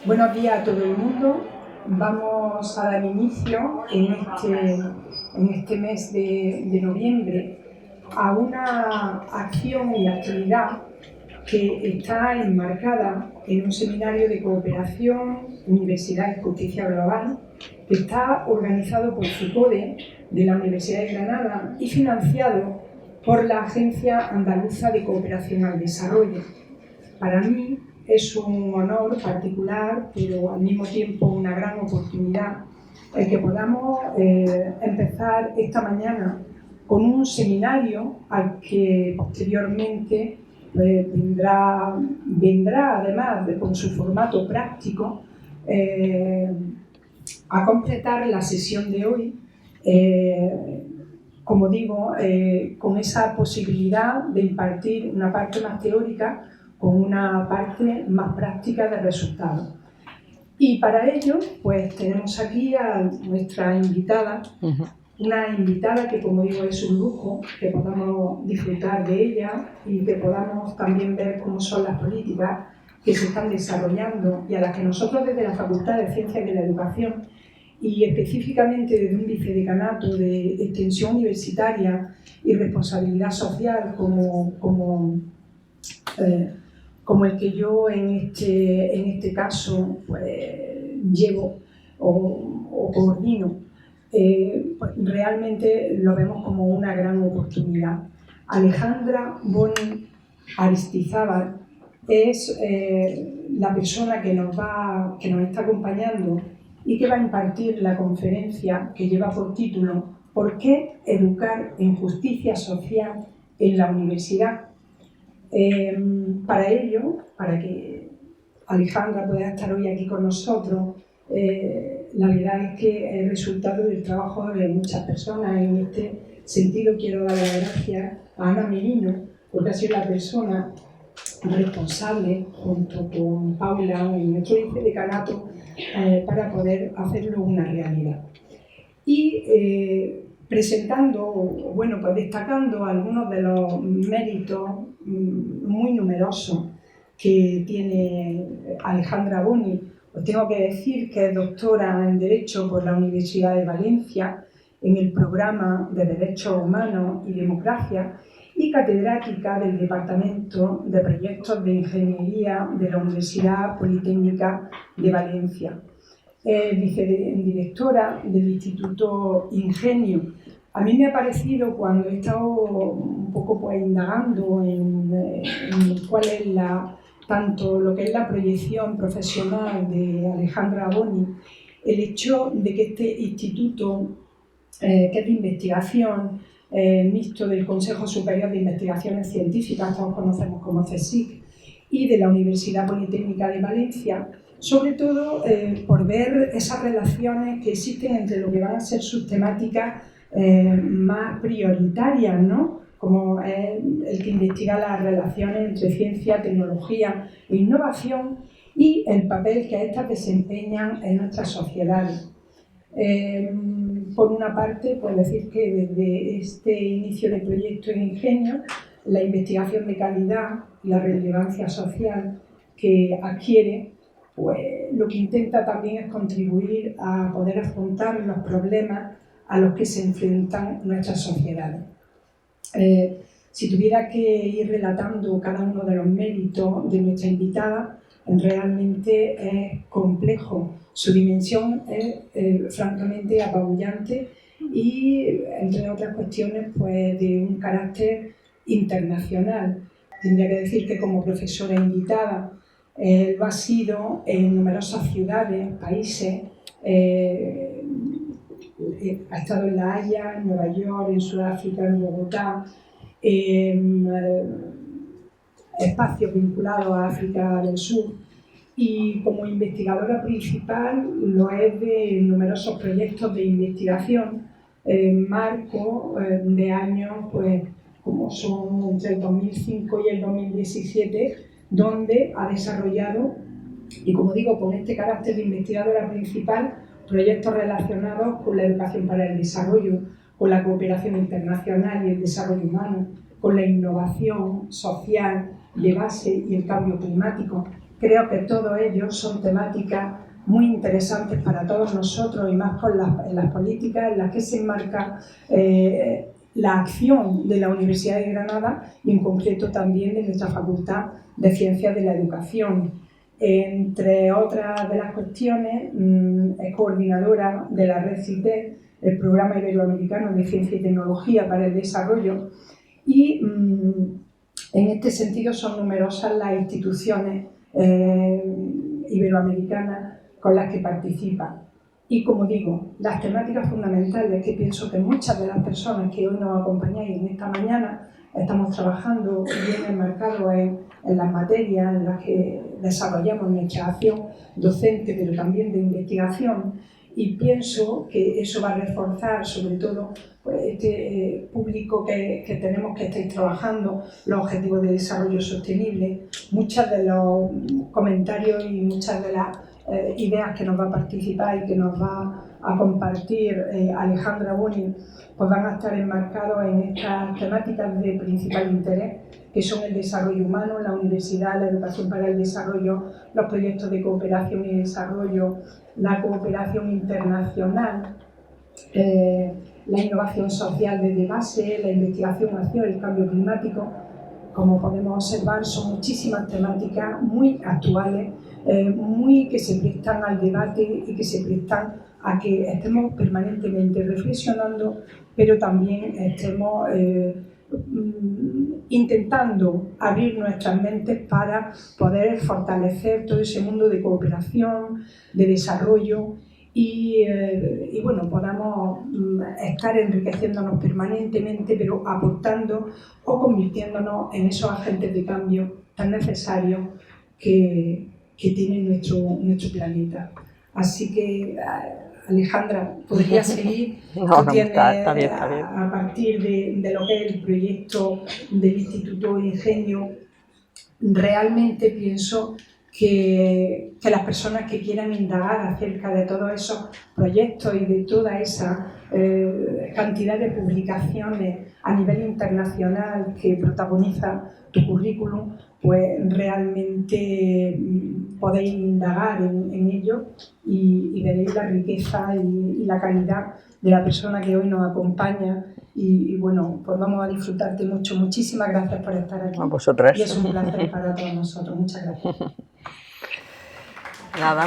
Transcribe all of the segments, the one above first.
Buenos días a todo el mundo. Vamos a dar inicio en este mes de noviembre a una acción y actividad que está enmarcada en un seminario de cooperación, Universidad y Justicia Global, que está organizado por FUCODE de la Universidad de Granada y financiado por la Agencia Andaluza de Cooperación al Desarrollo. Para mí es un honor particular, pero al mismo tiempo una gran oportunidad, el que podamos empezar esta mañana con un seminario al que posteriormente vendrá además con su formato práctico a completar la sesión de hoy, como digo, con esa posibilidad de impartir una parte más teórica con una parte más práctica de resultados. Y para ello, pues tenemos aquí a nuestra invitada, una invitada que, como digo, es un lujo, que podamos disfrutar de ella y que podamos también ver cómo son las políticas que se están desarrollando y a las que nosotros desde la Facultad de Ciencias de la Educación y específicamente desde un vicedecanato de extensión universitaria y responsabilidad social como el que yo en este caso pues, llevo o coordino, pues, realmente lo vemos como una gran oportunidad. Alejandra Boni Aristizábal es la persona que nos está acompañando y que va a impartir la conferencia que lleva por título ¿Por qué educar en justicia social en la universidad? Para ello, para que Alejandra pueda estar hoy aquí con nosotros, la verdad es que es resultado del trabajo de muchas personas. En este sentido quiero dar las gracias a Ana Merino, porque ha sido la persona responsable, junto con Paula, en nuestro vicedecanato, para poder hacerlo una realidad. Y presentando, bueno, pues destacando algunos de los méritos muy numerosos que tiene Alejandra Boni. Os tengo que decir que es doctora en Derecho por la Universidad de Valencia en el programa de Derechos Humanos y Democracia y catedrática del Departamento de Proyectos de Ingeniería de la Universidad Politécnica de Valencia. Vicedirectora del Instituto Ingenio. A mí me ha parecido, cuando he estado un poco pues, indagando en cuál es tanto lo que es la proyección profesional de Alejandra Boni, el hecho de que este instituto, que es de investigación, mixto del Consejo Superior de Investigaciones Científicas, todos conocemos como CSIC, y de la Universidad Politécnica de Valencia, sobre todo por ver esas relaciones que existen entre lo que van a ser sus temáticas más prioritarias, ¿no? Como es el que investiga las relaciones entre ciencia, tecnología e innovación y el papel que éstas desempeñan en nuestras sociedades. Por una parte, pues decir que desde este inicio de proyecto en Ingenio, la investigación de calidad y la relevancia social que adquiere, pues lo que intenta también es contribuir a poder afrontar los problemas a los que se enfrentan nuestras sociedades. Si tuviera que ir relatando cada uno de los méritos de nuestra invitada, realmente es complejo. Su dimensión es francamente apabullante y, entre otras cuestiones, pues de un carácter internacional. Tendría que decir que como profesora invitada lo ha sido en numerosas ciudades, países. Ha estado en La Haya, en Nueva York, en Sudáfrica, en Bogotá, espacios vinculados a África del Sur, y como investigadora principal lo es de numerosos proyectos de investigación en marco de años pues, como son entre el 2005 y el 2017, donde ha desarrollado, y como digo, con este carácter de investigadora principal, proyectos relacionados con la educación para el desarrollo, con la cooperación internacional y el desarrollo humano, con la innovación social de base y el cambio climático. Creo que todos ellos son temáticas muy interesantes para todos nosotros y más en las políticas en las que se enmarca la acción de la Universidad de Granada y en concreto también de nuestra Facultad de Ciencias de la Educación. Entre otras de las cuestiones, es coordinadora de la red CITES, el Programa Iberoamericano de Ciencia y Tecnología para el Desarrollo, y en este sentido son numerosas las instituciones iberoamericanas con las que participa. Y como digo, las temáticas fundamentales que pienso que muchas de las personas que hoy nos acompañáis en esta mañana estamos trabajando bien enmarcados en las materias en las que desarrollamos nuestra acción docente, pero también de investigación, y pienso que eso va a reforzar sobre todo pues, este público que tenemos que estáis trabajando, los objetivos de desarrollo sostenible. Muchos de los comentarios y muchas de las ideas que nos va a participar y que nos va a compartir Alejandra Boni, pues van a estar enmarcados en estas temáticas de principal interés, que son el desarrollo humano, la universidad, la educación para el desarrollo, los proyectos de cooperación y desarrollo, la cooperación internacional, la innovación social desde base, la investigación hacia el cambio climático. Como podemos observar, son muchísimas temáticas muy actuales, que se prestan al debate y que se prestan a que estemos permanentemente reflexionando, pero también estemos intentando abrir nuestras mentes para poder fortalecer todo ese mundo de cooperación, de desarrollo y bueno, podamos estar enriqueciéndonos permanentemente, pero aportando o convirtiéndonos en esos agentes de cambio tan necesarios que tiene nuestro planeta. Así que, Alejandra, podría seguir. No, está bien. A partir de lo que es el proyecto del Instituto Ingenio, realmente pienso que las personas que quieran indagar acerca de todos esos proyectos y de toda esa cantidad de publicaciones a nivel internacional que protagoniza tu currículum, pues realmente podéis indagar en ello y veréis la riqueza y la calidad de la persona que hoy nos acompaña. Y bueno, pues vamos a disfrutarte mucho. Muchísimas gracias por estar aquí. A vosotras. Y es un placer para todos nosotros. Muchas gracias. Nada.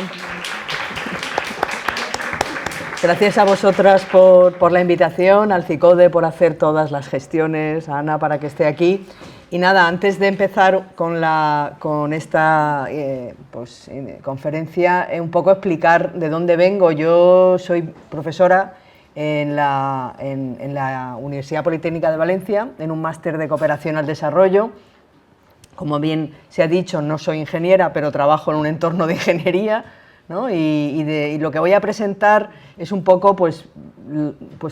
Gracias a vosotras por la invitación, al CICODE por hacer todas las gestiones, a Ana para que esté aquí. Y nada, antes de empezar con esta conferencia, un poco explicar de dónde vengo. Yo soy profesora en la Universidad Politécnica de Valencia, en un máster de cooperación al desarrollo. Como bien se ha dicho, no soy ingeniera, pero trabajo en un entorno de ingeniería, ¿no? Y lo que voy a presentar es un poco pues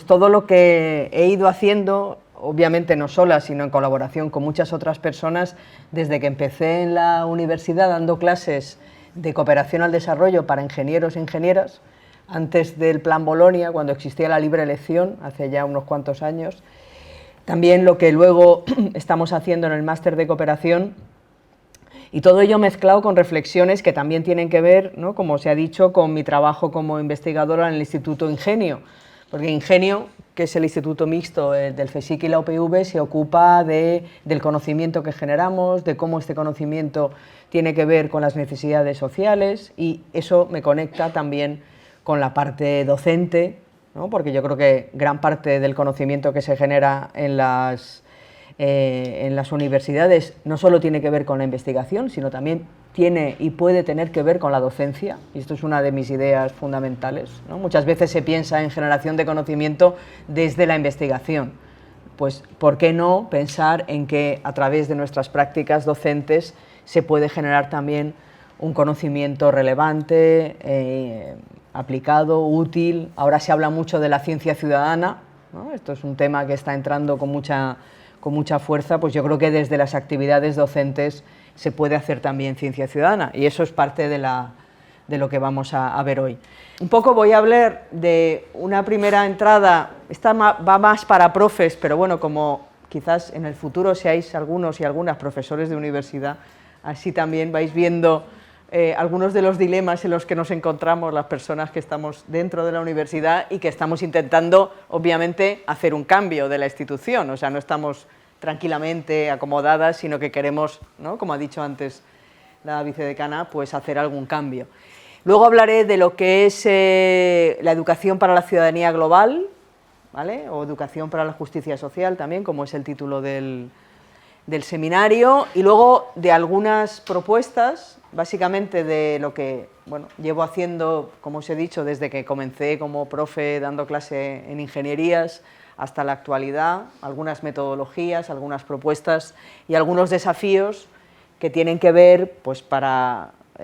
todo lo que he ido haciendo, obviamente no sola, sino en colaboración con muchas otras personas, desde que empecé en la universidad dando clases de cooperación al desarrollo para ingenieros e ingenieras, antes del Plan Bolonia, cuando existía la libre elección, hace ya unos cuantos años. También lo que luego estamos haciendo en el máster de cooperación, y todo ello mezclado con reflexiones que también tienen que ver, ¿no?, como se ha dicho, con mi trabajo como investigadora en el Instituto Ingenio, porque Ingenio, que es el instituto mixto del FESIC y la UPV, se ocupa del conocimiento que generamos, de cómo este conocimiento tiene que ver con las necesidades sociales, y eso me conecta también con la parte docente, ¿no?, porque yo creo que gran parte del conocimiento que se genera en las universidades no solo tiene que ver con la investigación, sino también tiene y puede tener que ver con la docencia, y esto es una de mis ideas fundamentales, ¿no? Muchas veces se piensa en generación de conocimiento desde la investigación, pues ¿por qué no pensar en que a través de nuestras prácticas docentes se puede generar también un conocimiento relevante, aplicado, útil? Ahora se habla mucho de la ciencia ciudadana, ¿no? Esto es un tema que está entrando con mucha fuerza, pues yo creo que desde las actividades docentes se puede hacer también ciencia ciudadana, y eso es parte de lo que vamos a ver hoy. Un poco voy a hablar de una primera entrada, esta va más para profes, pero bueno, como quizás en el futuro seáis algunos y algunas profesores de universidad, así también vais viendo algunos de los dilemas en los que nos encontramos las personas que estamos dentro de la universidad y que estamos intentando, obviamente, hacer un cambio de la institución. O sea, no estamos tranquilamente acomodadas, sino que queremos, ¿no?, como ha dicho antes la vicedecana, pues hacer algún cambio. Luego hablaré de lo que es la educación para la ciudadanía global, ¿vale?, o educación para la justicia social también, como es el título del seminario, y luego de algunas propuestas, básicamente de lo que, bueno, llevo haciendo, como os he dicho, desde que comencé como profe dando clase en ingenierías hasta la actualidad, algunas metodologías, algunas propuestas y algunos desafíos que tienen que ver, pues,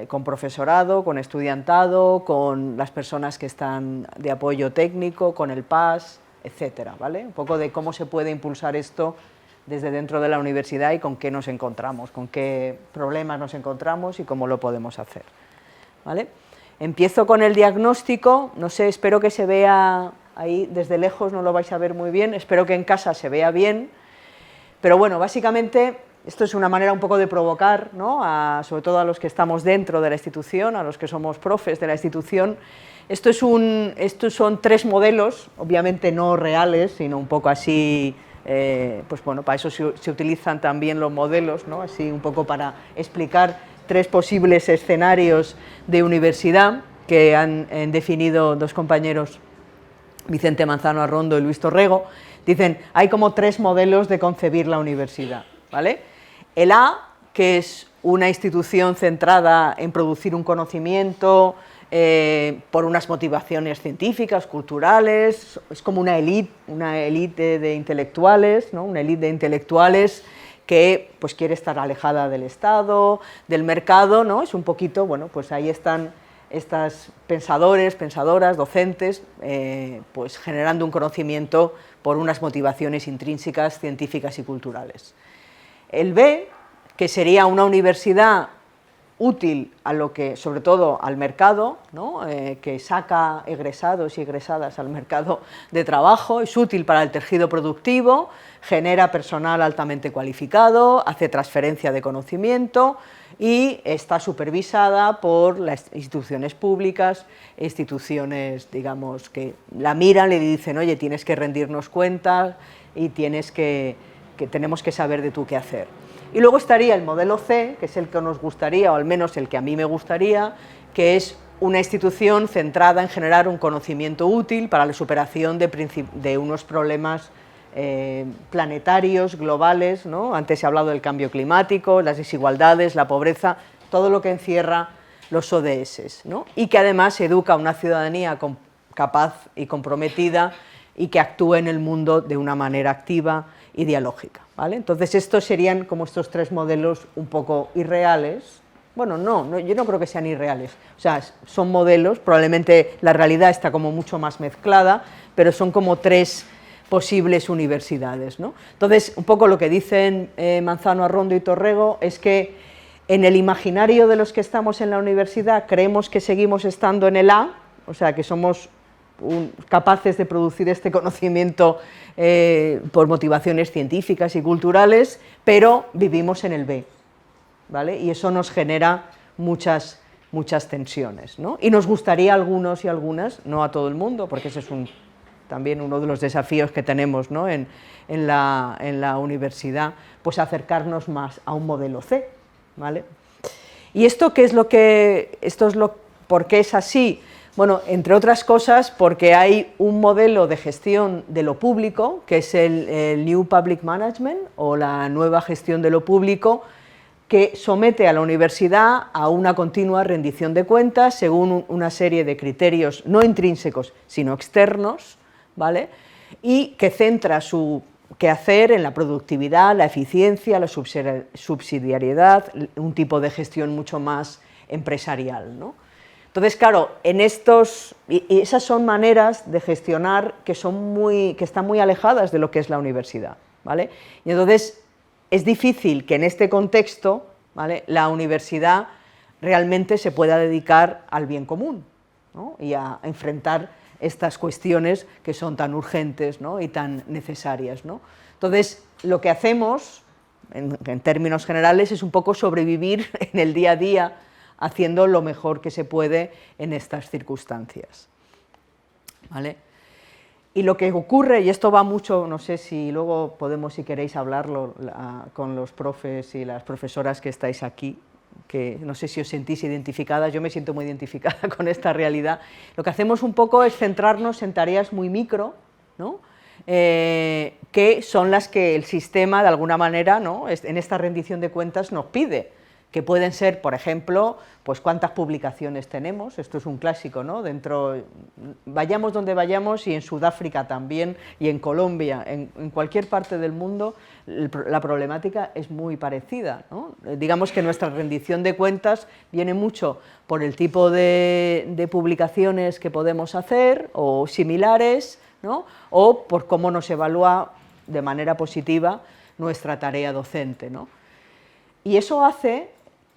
con profesorado, con estudiantado, con las personas que están de apoyo técnico, con el PAS, etcétera, ¿vale? Un poco de cómo se puede impulsar esto desde dentro de la universidad y con qué nos encontramos, con qué problemas nos encontramos y cómo lo podemos hacer, ¿vale? Empiezo con el diagnóstico, no sé, espero que se vea ahí, desde lejos no lo vais a ver muy bien, espero que en casa se vea bien, pero bueno, básicamente esto es una manera un poco de provocar, ¿no?, sobre todo a los que estamos dentro de la institución, a los que somos profes de la institución. Estos son 3 modelos, obviamente no reales, sino un poco así. Pues bueno, para eso se utilizan también los modelos, ¿no?, así un poco para explicar 3 posibles escenarios de universidad que han definido 2 compañeros, Vicente Manzano Arrondo y Luis Torrego. Dicen, hay como 3 modelos de concebir la universidad, ¿vale? El A, que es una institución centrada en producir un conocimiento, por unas motivaciones científicas, culturales, es como una élite de intelectuales, ¿no?, una élite de intelectuales que, pues, quiere estar alejada del Estado, del mercado, ¿no? Es un poquito, bueno, pues ahí están estas pensadores, pensadoras, docentes, pues generando un conocimiento por unas motivaciones intrínsecas, científicas y culturales. El B, que sería una universidad útil a lo que, sobre todo al mercado, ¿no?, que saca egresados y egresadas al mercado de trabajo, es útil para el tejido productivo, genera personal altamente cualificado, hace transferencia de conocimiento y está supervisada por las instituciones públicas, instituciones, digamos, que la miran, le dicen, oye, tienes que rendirnos cuentas y tenemos que saber de tú qué hacer. Y luego estaría el modelo C, que es el que nos gustaría, o al menos el que a mí me gustaría, que es una institución centrada en generar un conocimiento útil para la superación de unos problemas planetarios, globales, ¿no? Antes se ha hablado del cambio climático, las desigualdades, la pobreza, todo lo que encierra los ODS, ¿no? Y que además educa a una ciudadanía capaz y comprometida y que actúe en el mundo de una manera activa y dialógica, ¿vale? Entonces estos serían como estos 3 modelos un poco irreales. Bueno, no, yo no creo que sean irreales, o sea, son modelos, probablemente la realidad está como mucho más mezclada, pero son como 3 posibles universidades, ¿no? Entonces, un poco lo que dicen Manzano Arrondo y Torrego es que en el imaginario de los que estamos en la universidad creemos que seguimos estando en el A, o sea, que somos capaces de producir este conocimiento por motivaciones científicas y culturales, pero vivimos en el B, ¿vale? Y eso nos genera muchas tensiones, ¿no? Y nos gustaría a algunos y algunas, no a todo el mundo, porque ese es también uno de los desafíos que tenemos, ¿no?, en la universidad, pues acercarnos más a un modelo C, ¿vale? ¿Y esto qué es por qué es así? Bueno, entre otras cosas, porque hay un modelo de gestión de lo público, que es el New Public Management, o la nueva gestión de lo público, que somete a la universidad a una continua rendición de cuentas según una serie de criterios no intrínsecos, sino externos, ¿vale? Y que centra su quehacer en la productividad, la eficiencia, la subsidiariedad, un tipo de gestión mucho más empresarial, ¿no? Entonces, claro, y esas son maneras de gestionar que están muy alejadas de lo que es la universidad, ¿vale? Y entonces es difícil que en este contexto, ¿vale?, la universidad realmente se pueda dedicar al bien común, ¿no?, y a enfrentar estas cuestiones que son tan urgentes, ¿no?, y tan necesarias, ¿no? Entonces, lo que hacemos, en términos generales, es un poco sobrevivir en el día a día haciendo lo mejor que se puede en estas circunstancias. ¿Vale? Y lo que ocurre, y esto va mucho, no sé si luego podemos, si queréis, hablarlo con los profes y las profesoras que estáis aquí, que no sé si os sentís identificadas, yo me siento muy identificada con esta realidad. Lo que hacemos un poco es centrarnos en tareas muy micro, ¿no? Que son las que el sistema, de alguna manera, ¿no? En esta rendición de cuentas nos pide, que pueden ser, por ejemplo, pues cuántas publicaciones tenemos, esto es un clásico, ¿no? Vayamos donde vayamos, y en Sudáfrica también, y en Colombia, en cualquier parte del mundo, la problemática es muy parecida, ¿no? Digamos que nuestra rendición de cuentas viene mucho por el tipo de publicaciones que podemos hacer, o similares, ¿no? O por cómo nos evalúa de manera positiva nuestra tarea docente, ¿no? Y eso hace,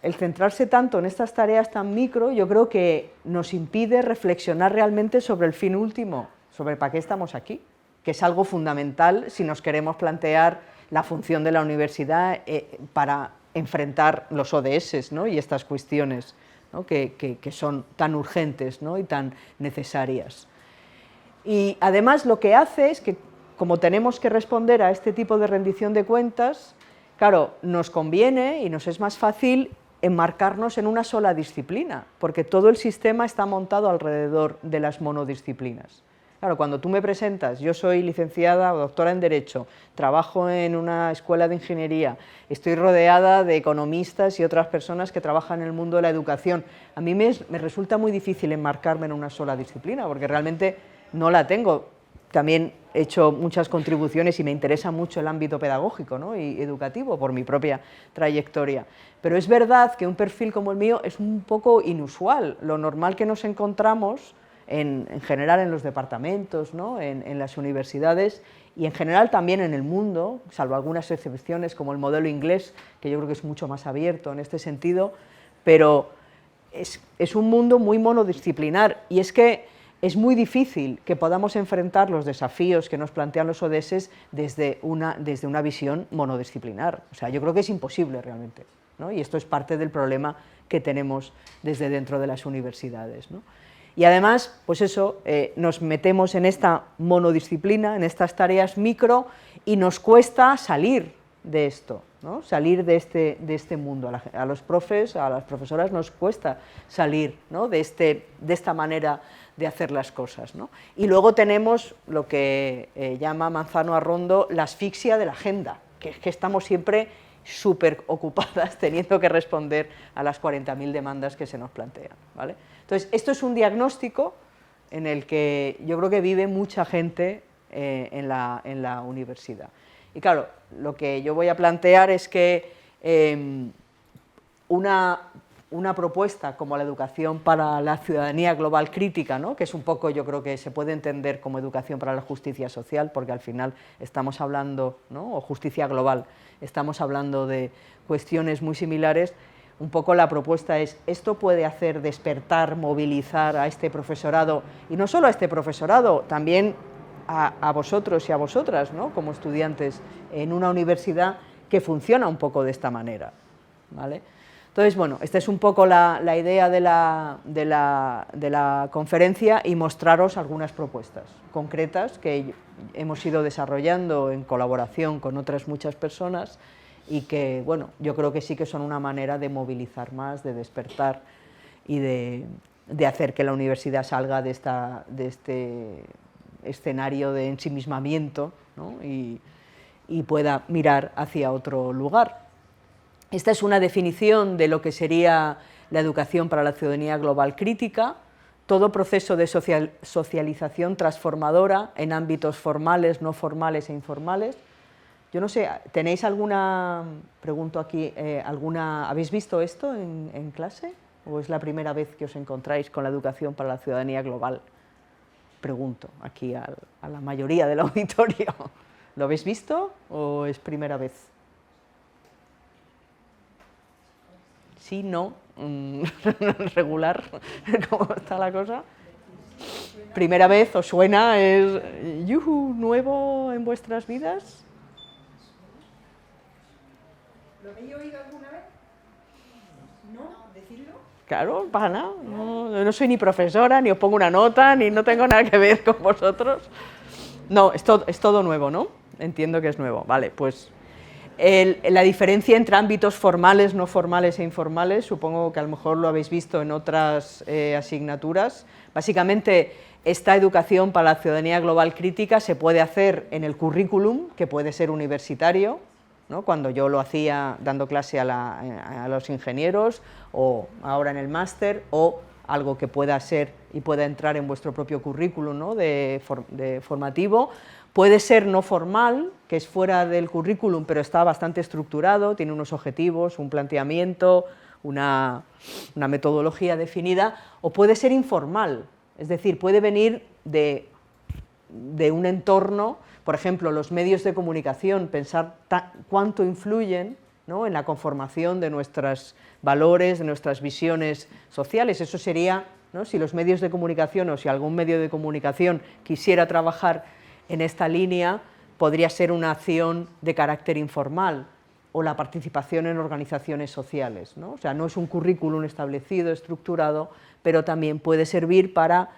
el centrarse tanto en estas tareas tan micro, yo creo que nos impide reflexionar realmente sobre el fin último, sobre para qué estamos aquí, que es algo fundamental si nos queremos plantear la función de la universidad para enfrentar los ODS, ¿no? Y estas cuestiones, ¿no? que son tan urgentes, ¿no? Y tan necesarias. Y además lo que hace es que, como tenemos que responder a este tipo de rendición de cuentas, claro, nos conviene y nos es más fácil enmarcarnos en una sola disciplina, porque todo el sistema está montado alrededor de las monodisciplinas. Claro, cuando tú me presentas, yo soy licenciada o doctora en Derecho, trabajo en una escuela de ingeniería, estoy rodeada de economistas y otras personas que trabajan en el mundo de la educación, a mí me resulta muy difícil enmarcarme en una sola disciplina, porque realmente no la tengo. También he hecho muchas contribuciones y me interesa mucho el ámbito pedagógico, ¿no? Y educativo por mi propia trayectoria. Pero es verdad que un perfil como el mío es un poco inusual. Lo normal que nos encontramos en general en los departamentos, ¿no? en las universidades y en general también en el mundo, salvo algunas excepciones como el modelo inglés, que yo creo que es mucho más abierto en este sentido, pero es un mundo muy monodisciplinar, y es que es muy difícil que podamos enfrentar los desafíos que nos plantean los ODS desde una visión monodisciplinar. O sea, yo creo que es imposible realmente, ¿no? Y esto es parte del problema que tenemos desde dentro de las universidades, ¿no? Y además, pues eso, nos metemos en esta monodisciplina, en estas tareas micro, y nos cuesta salir de esto, ¿no? Salir de este mundo. A los profes, a las profesoras nos cuesta salir, ¿no? de esta manera de hacer las cosas, ¿no? Y luego tenemos lo que llama Manzano Arrondo la asfixia de la agenda, que es que estamos siempre súper ocupadas teniendo que responder a las 40.000 demandas que se nos plantean, ¿vale? Entonces, esto es un diagnóstico en el que yo creo que vive mucha gente en la universidad. Y claro, lo que yo voy a plantear es que una propuesta como la educación para la ciudadanía global crítica, ¿no? Que es un poco, yo creo que se puede entender como educación para la justicia social, porque al final estamos hablando, ¿no? O justicia global, estamos hablando de cuestiones muy similares. Un poco la propuesta es, esto puede hacer despertar, movilizar a este profesorado, y no solo a este profesorado, también a vosotros y a vosotras, ¿no? Como estudiantes en una universidad que funciona un poco de esta manera, ¿vale? Entonces, bueno, esta es un poco la idea de la conferencia, y mostraros algunas propuestas concretas que hemos ido desarrollando en colaboración con otras muchas personas, y que, bueno, yo creo que sí que son una manera de movilizar más, de despertar y de hacer que la universidad salga de este escenario de ensimismamiento, ¿no? y pueda mirar hacia otro lugar. Esta es una definición de lo que sería la educación para la ciudadanía global crítica: todo proceso de socialización transformadora en ámbitos formales, no formales e informales. Yo no sé, ¿tenéis alguna, pregunto aquí, ¿habéis visto esto en clase? ¿O es la primera vez que os encontráis con la educación para la ciudadanía global? Pregunto aquí a la mayoría del auditorio. ¿Lo habéis visto o es primera vez? Sí, no, regular, ¿cómo está la cosa? ¿Primera vez os suena? ¿Es yuhu, nuevo en vuestras vidas? ¿Lo habéis oído alguna vez? ¿No? ¿Decidlo? claro, para nada, no soy ni profesora, ni os pongo una nota, ni no tengo nada que ver con vosotros. No, es todo nuevo, ¿no? Entiendo que es nuevo, vale, pues la diferencia entre ámbitos formales, no formales e informales, supongo que a lo mejor lo habéis visto en otras asignaturas. Básicamente, esta educación para la ciudadanía global crítica se puede hacer en el currículum, que puede ser universitario, ¿no? Cuando yo lo hacía dando clase a los ingenieros, o ahora en el máster, o algo que pueda ser y pueda entrar en vuestro propio currículum, ¿no? de formativo. Puede ser no formal, que es fuera del currículum, pero está bastante estructurado, tiene unos objetivos, un planteamiento, una metodología definida, o puede ser informal, es decir, puede venir de un entorno, por ejemplo, los medios de comunicación, pensar cuánto influyen, ¿no? en la conformación de nuestros valores, de nuestras visiones sociales. Eso sería, ¿no? si los medios de comunicación o si algún medio de comunicación quisiera trabajar en esta línea, podría ser una acción de carácter informal, o la participación en organizaciones sociales, ¿no? O sea, no es un currículum establecido, estructurado, pero también puede servir para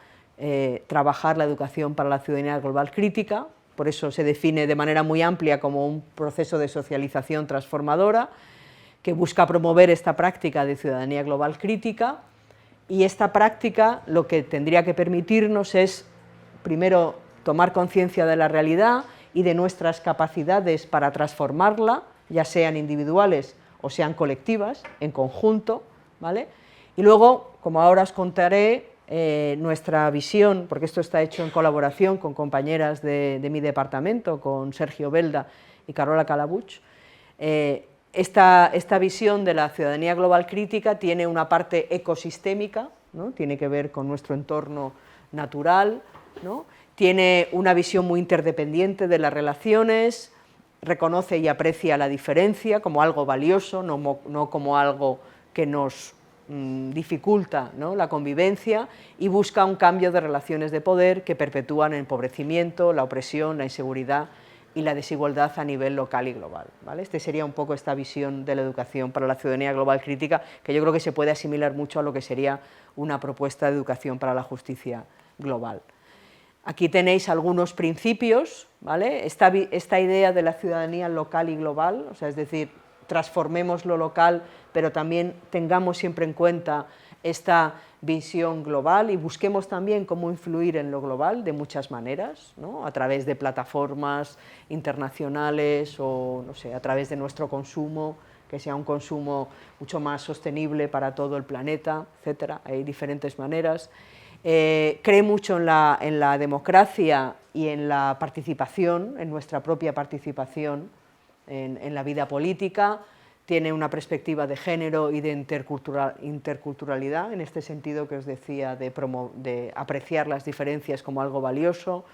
trabajar la educación para la ciudadanía global crítica. Por eso se define de manera muy amplia como un proceso de socialización transformadora que busca promover esta práctica de ciudadanía global crítica, y esta práctica lo que tendría que permitirnos es, primero, tomar conciencia de la realidad y de nuestras capacidades para transformarla, ya sean individuales o sean colectivas, en conjunto, ¿vale? Y luego, como ahora os contaré, nuestra visión, porque esto está hecho en colaboración con compañeras de mi departamento, con Sergio Belda y Carola Calabuch, esta visión de la ciudadanía global crítica tiene una parte ecosistémica, ¿no? Tiene que ver con nuestro entorno natural, ¿no? Tiene una visión muy interdependiente de las relaciones, reconoce y aprecia la diferencia como algo valioso, no como algo que nos dificulta, ¿no? la convivencia, y busca un cambio de relaciones de poder que perpetúan el empobrecimiento, la opresión, la inseguridad y la desigualdad a nivel local y global, ¿vale? Este sería un poco esta visión de la educación para la ciudadanía global crítica, que yo creo que se puede asimilar mucho a lo que sería una propuesta de educación para la justicia global. Aquí tenéis algunos principios, ¿vale? Esta idea de la ciudadanía local y global, o sea, es decir, transformemos lo local, pero también tengamos siempre en cuenta esta visión global y busquemos también cómo influir en lo global de muchas maneras, ¿no? A través de plataformas internacionales o, no sé, a través de nuestro consumo, que sea un consumo mucho más sostenible para todo el planeta, etcétera. Hay diferentes maneras. Cree mucho en la democracia y en la participación, en nuestra propia participación en la vida política. Tiene una perspectiva de género y de interculturalidad, en este sentido que os decía, de apreciar las diferencias como algo valioso.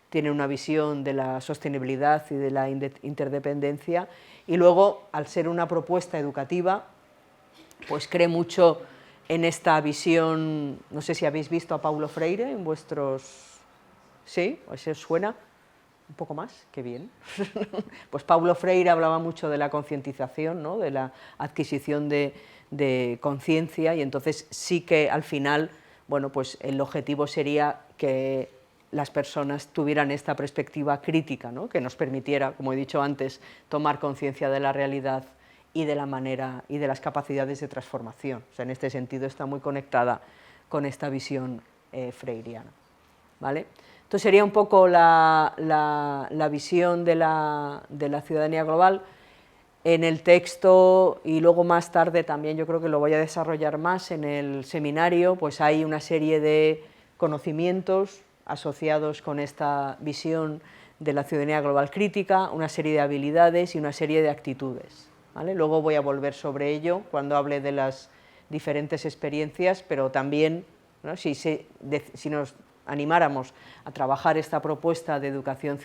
Tiene una visión de la sostenibilidad y de la interdependencia, y luego, al ser una propuesta educativa, pues cree mucho en esta visión. No sé si habéis visto a Paulo Freire en vuestros... ¿Sí? ¿Os suena? Un poco más, qué bien. Pues Paulo Freire hablaba mucho de la concientización, ¿no? De la adquisición de conciencia, y entonces sí que al final, bueno, pues el objetivo sería que las personas tuvieran esta perspectiva crítica, ¿no? Que nos permitiera, como he dicho antes, tomar conciencia de la realidad y de la manera y de las capacidades de transformación. O sea, en este sentido está muy conectada con esta visión freiriana, ¿vale? Entonces sería un poco la visión de la ciudadanía global. En el texto, y luego más tarde también yo creo que lo voy a desarrollar más en el seminario, pues hay una serie de conocimientos asociados con esta visión de la ciudadanía global crítica, una serie de habilidades y una serie de actitudes, ¿vale? Luego voy a volver sobre ello cuando hable de las diferentes experiencias, pero también, ¿no? si nos animáramos a trabajar esta propuesta de educación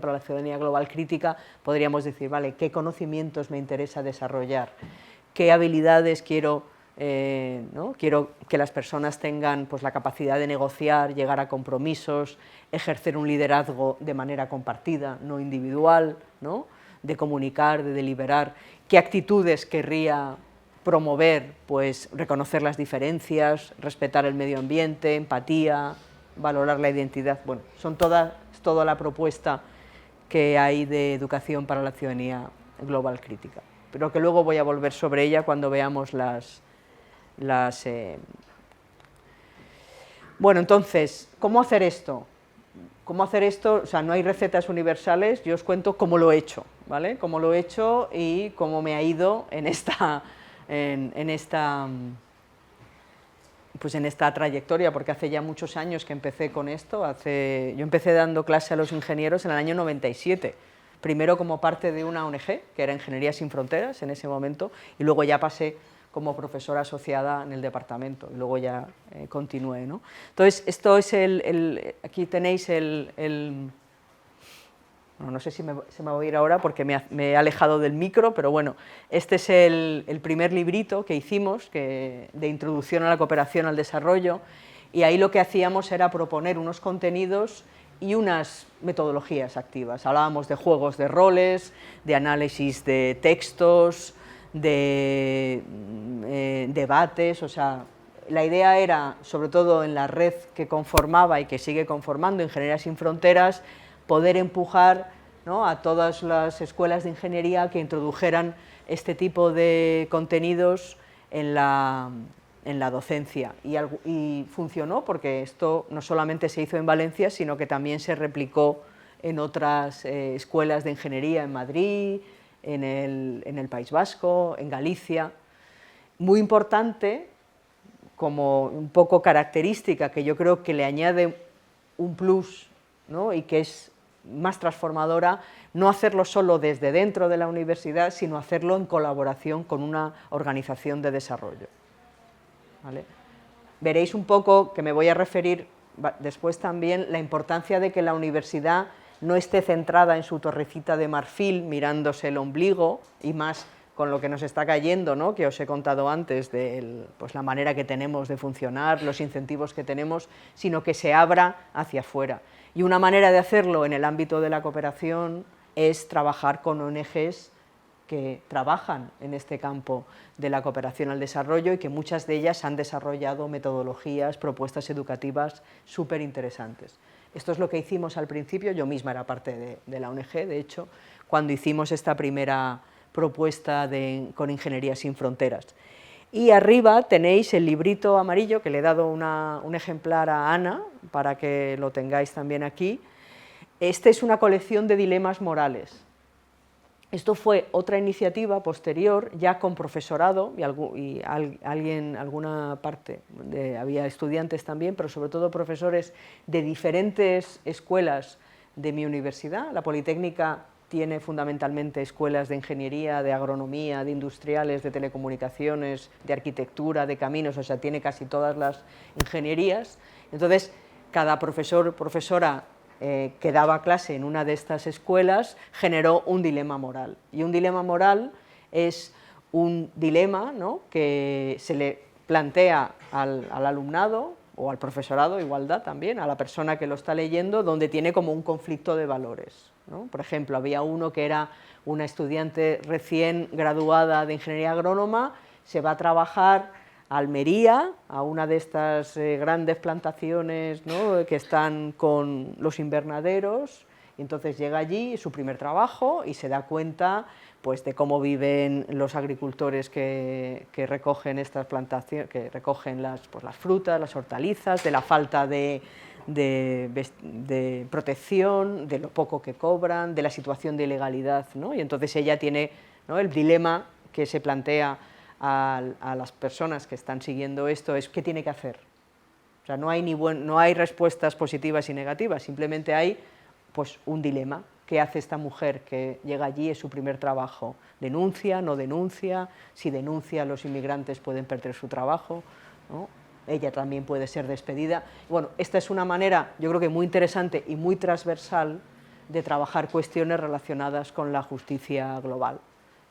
para la ciudadanía global crítica, podríamos decir, vale, ¿qué conocimientos me interesa desarrollar? ¿Qué habilidades quiero que las personas tengan, pues, la capacidad de negociar, llegar a compromisos, ejercer un liderazgo de manera compartida, no individual, ¿no? De comunicar, de deliberar? ¿Qué actitudes querría promover, pues, reconocer las diferencias, respetar el medio ambiente, empatía, valorar la identidad. Bueno, son toda la propuesta que hay de educación para la ciudadanía global crítica, pero que luego voy a volver sobre ella cuando veamos Bueno, entonces, ¿cómo hacer esto? ¿Cómo hacer esto? O sea, no hay recetas universales, yo os cuento cómo lo he hecho, ¿vale? Cómo lo he hecho y cómo me ha ido en esta trayectoria, porque hace ya muchos años que empecé con esto. Yo empecé dando clase a los ingenieros en el año 97, primero como parte de una ONG, que era Ingeniería Sin Fronteras en ese momento, y luego ya pasé como profesora asociada en el departamento, y luego ya continué, ¿no? Entonces, esto es aquí tenéis no sé si se me va a ir ahora porque me he alejado del micro, pero bueno, este es el primer librito que hicimos de introducción a la cooperación al desarrollo, y ahí lo que hacíamos era proponer unos contenidos y unas metodologías activas. Hablábamos de juegos de roles, de análisis de textos, de debates, o sea, la idea era, sobre todo en la red que conformaba y que sigue conformando Ingeniería Sin Fronteras, poder empujar, ¿no?, a todas las escuelas de ingeniería que introdujeran este tipo de contenidos en la docencia, y funcionó, porque esto no solamente se hizo en Valencia, sino que también se replicó en otras escuelas de ingeniería en Madrid, en el País Vasco, en Galicia. Muy importante, como un poco característica que yo creo que le añade un plus, ¿no?, y que es más transformadora, no hacerlo solo desde dentro de la universidad, sino hacerlo en colaboración con una organización de desarrollo, ¿vale? Veréis un poco, que me voy a referir después también, la importancia de que la universidad no esté centrada en su torrecita de marfil mirándose el ombligo, y más con lo que nos está cayendo, ¿no?, que os he contado antes, de pues la manera que tenemos de funcionar, los incentivos que tenemos, sino que se abra hacia afuera. Y una manera de hacerlo en el ámbito de la cooperación es trabajar con ONGs que trabajan en este campo de la cooperación al desarrollo, y que muchas de ellas han desarrollado metodologías, propuestas educativas súper interesantes. Esto es lo que hicimos al principio, yo misma era parte de la ONG, de hecho, cuando hicimos esta primera propuesta con Ingeniería Sin Fronteras. Y arriba tenéis el librito amarillo, que le he dado un ejemplar a Ana, para que lo tengáis también aquí. Esta es una colección de dilemas morales. Esto fue otra iniciativa posterior, ya con profesorado, y alguna parte, había estudiantes también, pero sobre todo profesores de diferentes escuelas de mi universidad. La Politécnica tiene fundamentalmente escuelas de ingeniería, de agronomía, de industriales, de telecomunicaciones, de arquitectura, de caminos, o sea, tiene casi todas las ingenierías. Entonces, cada profesor o profesora que daba clase en una de estas escuelas generó un dilema moral. Y un dilema moral es un dilema, ¿no?, que se le plantea al alumnado o al profesorado, igualdad también, a la persona que lo está leyendo, donde tiene como un conflicto de valores, ¿no? Por ejemplo, había uno que era una estudiante recién graduada de ingeniería agrónoma, se va a trabajar a Almería, a una de estas grandes plantaciones, ¿no?, que están con los invernaderos, y entonces llega allí, su primer trabajo, y se da cuenta, pues, de cómo viven los agricultores que recogen estas plantaciones, que recogen las frutas, las hortalizas, de la falta de protección, de lo poco que cobran, de la situación de ilegalidad, ¿no? Y entonces ella tiene, ¿no?, el dilema que se plantea a las personas que están siguiendo esto es ¿qué tiene que hacer? O sea, no hay respuestas positivas y negativas, simplemente hay, pues, un dilema. ¿Qué hace esta mujer que llega allí, es su primer trabajo? ¿Denuncia, no denuncia? Si denuncia, los inmigrantes pueden perder su trabajo, ¿no? Ella también puede ser despedida. Bueno, esta es una manera, yo creo que muy interesante y muy transversal de trabajar cuestiones relacionadas con la justicia global,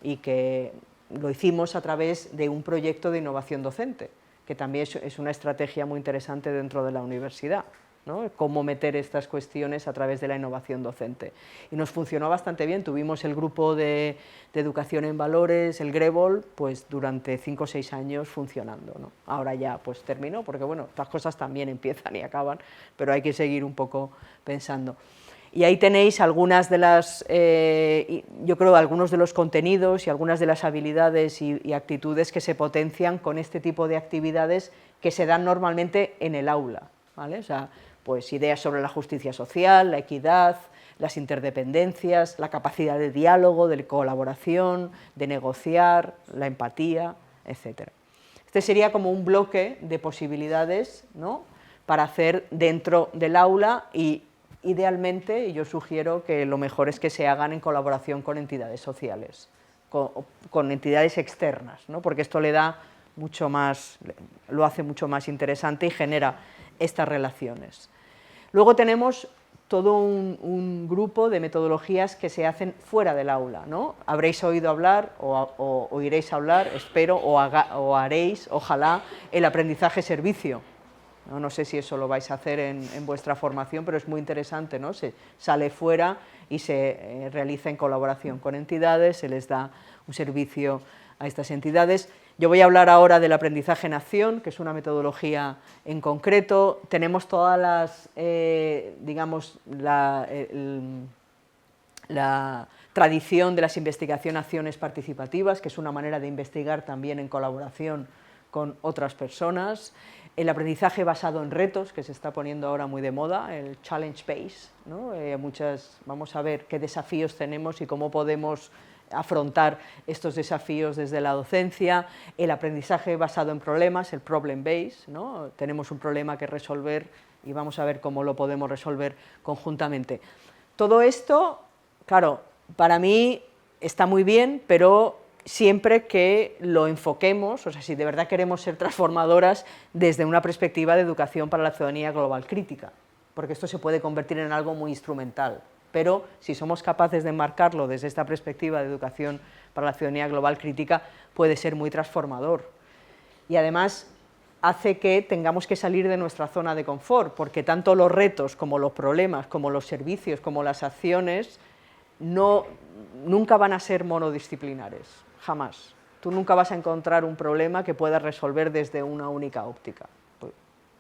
y que lo hicimos a través de un proyecto de innovación docente, que también es una estrategia muy interesante dentro de la universidad. ¿no? Cómo meter estas cuestiones a través de la innovación docente. Y nos funcionó bastante bien, tuvimos el grupo de educación en valores, el GREVOL, pues durante 5 o 6 años funcionando, ¿no? Ahora ya pues terminó, porque bueno, estas cosas también empiezan y acaban, pero hay que seguir un poco pensando. Y ahí tenéis algunas de las, yo creo, algunos de los contenidos y algunas de las habilidades y actitudes que se potencian con este tipo de actividades que se dan normalmente en el aula, ¿vale? O sea, pues ideas sobre la justicia social, la equidad, las interdependencias, la capacidad de diálogo, de colaboración, de negociar, la empatía, etc. Este sería como un bloque de posibilidades, ¿no?, para hacer dentro del aula y idealmente, y yo sugiero que lo mejor es que se hagan en colaboración con entidades sociales, con entidades externas, ¿no?, porque esto le da mucho más, lo hace mucho más interesante y genera estas relaciones. Luego tenemos todo un grupo de metodologías que se hacen fuera del aula, ¿no? Habréis oído hablar o oiréis hablar, espero, o haréis, ojalá, el aprendizaje-servicio. No sé si eso lo vais a hacer en vuestra formación, pero es muy interesante, ¿no? Se sale fuera y se realiza en colaboración con entidades, se les da un servicio a estas entidades. Yo voy a hablar ahora del aprendizaje en acción, que es una metodología en concreto. Tenemos todas las, digamos, la tradición de las investigación-acciones participativas, que es una manera de investigar también en colaboración con otras personas. El aprendizaje basado en retos, que se está poniendo ahora muy de moda, el challenge based, ¿no? Vamos a ver qué desafíos tenemos y cómo podemos afrontar estos desafíos desde la docencia. El aprendizaje basado en problemas, el problem based, ¿no? Tenemos un problema que resolver y vamos a ver cómo lo podemos resolver conjuntamente. Todo esto, claro, para mí está muy bien, pero siempre que lo enfoquemos, o sea, si de verdad queremos ser transformadoras desde una perspectiva de educación para la ciudadanía global crítica, porque esto se puede convertir en algo muy instrumental, pero si somos capaces de enmarcarlo desde esta perspectiva de educación para la ciudadanía global crítica, puede ser muy transformador. Y además hace que tengamos que salir de nuestra zona de confort, porque tanto los retos como los problemas, como los servicios, como las acciones, nunca van a ser monodisciplinares, jamás. Tú nunca vas a encontrar un problema que puedas resolver desde una única óptica,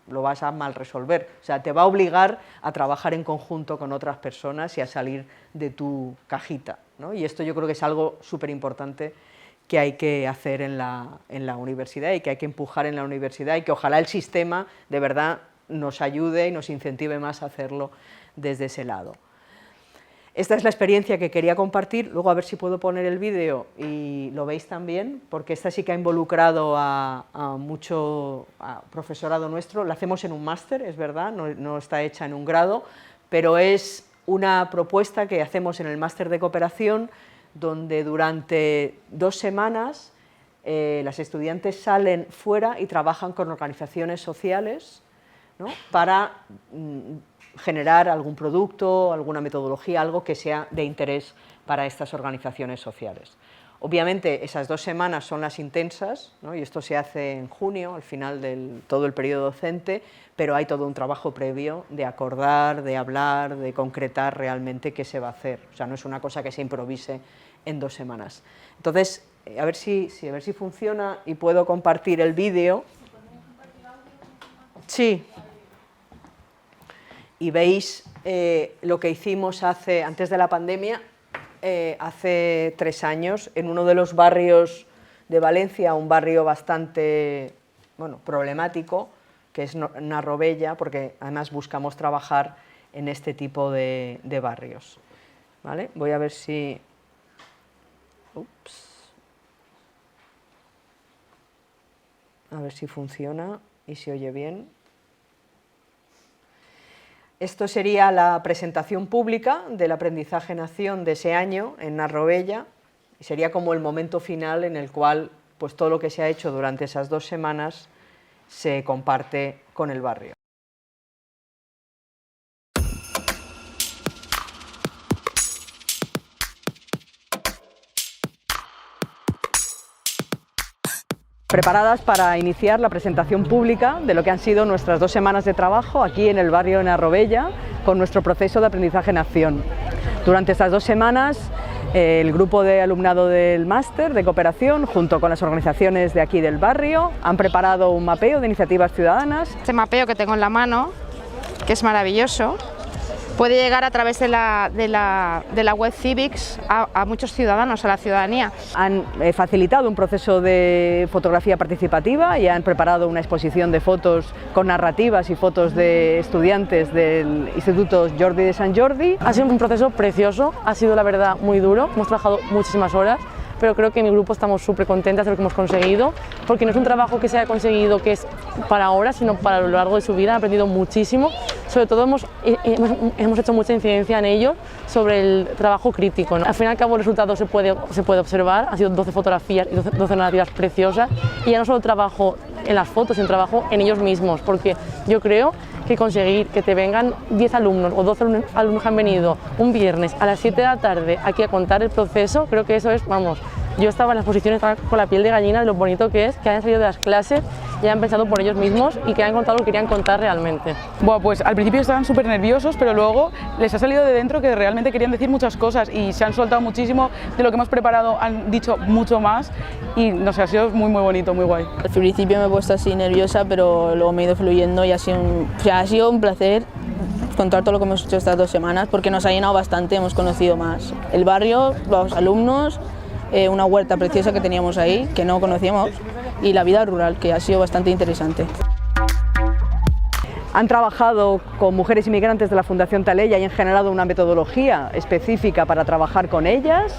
lo vas a mal resolver, o sea, te va a obligar a trabajar en conjunto con otras personas y a salir de tu cajita, ¿no? Y esto yo creo que es algo súper importante que hay que hacer en la universidad y que hay que empujar en la universidad y que ojalá el sistema de verdad nos ayude y nos incentive más a hacerlo desde ese lado. Esta es la experiencia que quería compartir, luego a ver si puedo poner el vídeo y lo veis también, porque esta sí que ha involucrado a mucho profesorado nuestro. La hacemos en un máster, es verdad, no está hecha en un grado, pero es una propuesta que hacemos en el máster de cooperación, donde durante 2 semanas las estudiantes salen fuera y trabajan con organizaciones sociales, ¿no?, para generar algún producto, alguna metodología, algo que sea de interés para estas organizaciones sociales. Obviamente esas 2 semanas son las intensas, ¿no?, y esto se hace en junio, al final de todo el periodo docente, pero hay todo un trabajo previo de acordar, de hablar, de concretar realmente qué se va a hacer. O sea, no es una cosa que se improvise en 2 semanas. Entonces, a ver si funciona y puedo compartir el vídeo. Sí. Y veis lo que hicimos antes de la pandemia, hace 3 años, en uno de los barrios de Valencia, un barrio bastante problemático, que es Narrovella, porque además buscamos trabajar en este tipo de barrios. ¿Vale? Voy a ver si... A ver si funciona y se oye bien. Esto sería la presentación pública del aprendizaje en acción de ese año en Narrovella, y sería como el momento final en el cual pues, todo lo que se ha hecho durante esas 2 semanas se comparte con el barrio. Preparadas para iniciar la presentación pública de lo que han sido nuestras 2 semanas de trabajo aquí en el barrio de Narrobella con nuestro proceso de aprendizaje en acción. Durante estas 2 semanas el grupo de alumnado del máster de cooperación junto con las organizaciones de aquí del barrio han preparado un mapeo de iniciativas ciudadanas. Este mapeo que tengo en la mano, que es maravilloso, puede llegar a través de la web Civics a muchos ciudadanos, a la ciudadanía. Han facilitado un proceso de fotografía participativa y han preparado una exposición de fotos con narrativas y fotos de estudiantes del Instituto Jordi de Sant Jordi. Ha sido un proceso precioso, ha sido la verdad muy duro, hemos trabajado muchísimas horas, pero creo que en mi grupo estamos súper contentas de lo que hemos conseguido, porque no es un trabajo que se haya conseguido que es para ahora, sino para lo largo de su vida. Han aprendido muchísimo, sobre todo hemos hecho mucha incidencia en ello sobre el trabajo crítico, ¿no? Al fin y al cabo el resultado se puede observar, han sido 12 fotografías y 12 narrativas preciosas, y ya no solo trabajo en las fotos, sino trabajo en ellos mismos, porque yo creo que conseguir que te vengan 10 alumnos o 12 alumnos que han venido un viernes a las 7 de la tarde aquí a contar el proceso, creo que eso es, vamos, yo estaba en las exposiciones, estaba con la piel de gallina de lo bonito que es que hayan salido de las clases y hayan pensado por ellos mismos y que hayan contado lo que querían contar realmente. Bueno, pues al principio estaban súper nerviosos, pero luego les ha salido de dentro que realmente querían decir muchas cosas y se han soltado muchísimo de lo que hemos preparado, han dicho mucho más y no sé, ha sido muy bonito, muy guay. Al principio me he puesto así nerviosa, pero luego me he ido fluyendo y ha sido un placer contar todo lo que hemos hecho estas 2 semanas, porque nos ha llenado bastante, hemos conocido más el barrio, los alumnos, una huerta preciosa que teníamos ahí, que no conocíamos, y la vida rural, que ha sido bastante interesante. Han trabajado con mujeres inmigrantes de la Fundación Taleya y han generado una metodología específica para trabajar con ellas.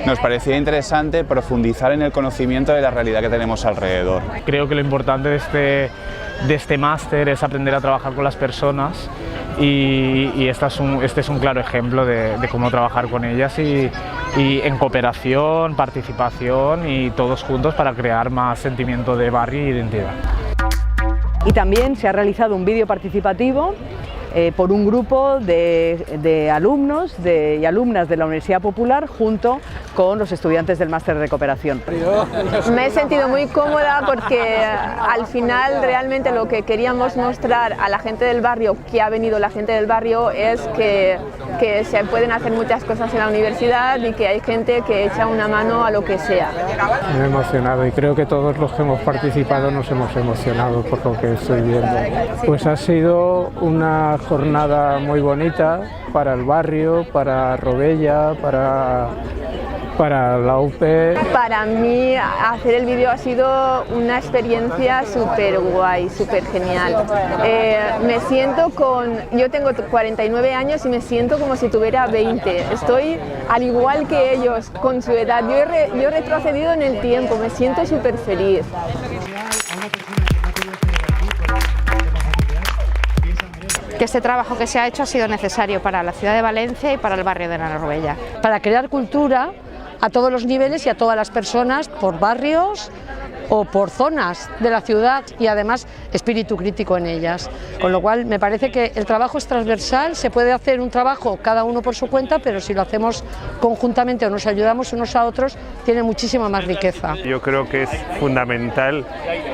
Nos parecía interesante profundizar en el conocimiento de la realidad que tenemos alrededor. Creo que lo importante de este máster es aprender a trabajar con las personas y este es un claro ejemplo de cómo trabajar con ellas y en cooperación, participación y todos juntos para crear más sentimiento de barrio e identidad. Y también se ha realizado un vídeo participativo por un grupo de alumnos y alumnas de la Universidad Popular junto con los estudiantes del máster de cooperación. Me he sentido muy cómoda porque al final realmente lo que queríamos mostrar a la gente del barrio, que ha venido la gente del barrio, es que se pueden hacer muchas cosas en la universidad y que hay gente que echa una mano a lo que sea. Me he emocionado y creo que todos los que hemos participado nos hemos emocionado por lo que estoy viendo. Pues ha sido una jornada muy bonita para el barrio, para Robella, para la UP. Para mí hacer el vídeo ha sido una experiencia súper guay, súper genial. Me siento yo tengo 49 años y me siento como si tuviera 20. Estoy al igual que ellos, con su edad. Yo he retrocedido en el tiempo, me siento súper feliz. Que este trabajo que se ha hecho ha sido necesario para la ciudad de Valencia y para el barrio de Narrobella. Para crear cultura a todos los niveles y a todas las personas, por barrios o por zonas de la ciudad, y además espíritu crítico en ellas. Con lo cual me parece que el trabajo es transversal, se puede hacer un trabajo cada uno por su cuenta, pero si lo hacemos conjuntamente o nos ayudamos unos a otros, tiene muchísima más riqueza. Yo creo que es fundamental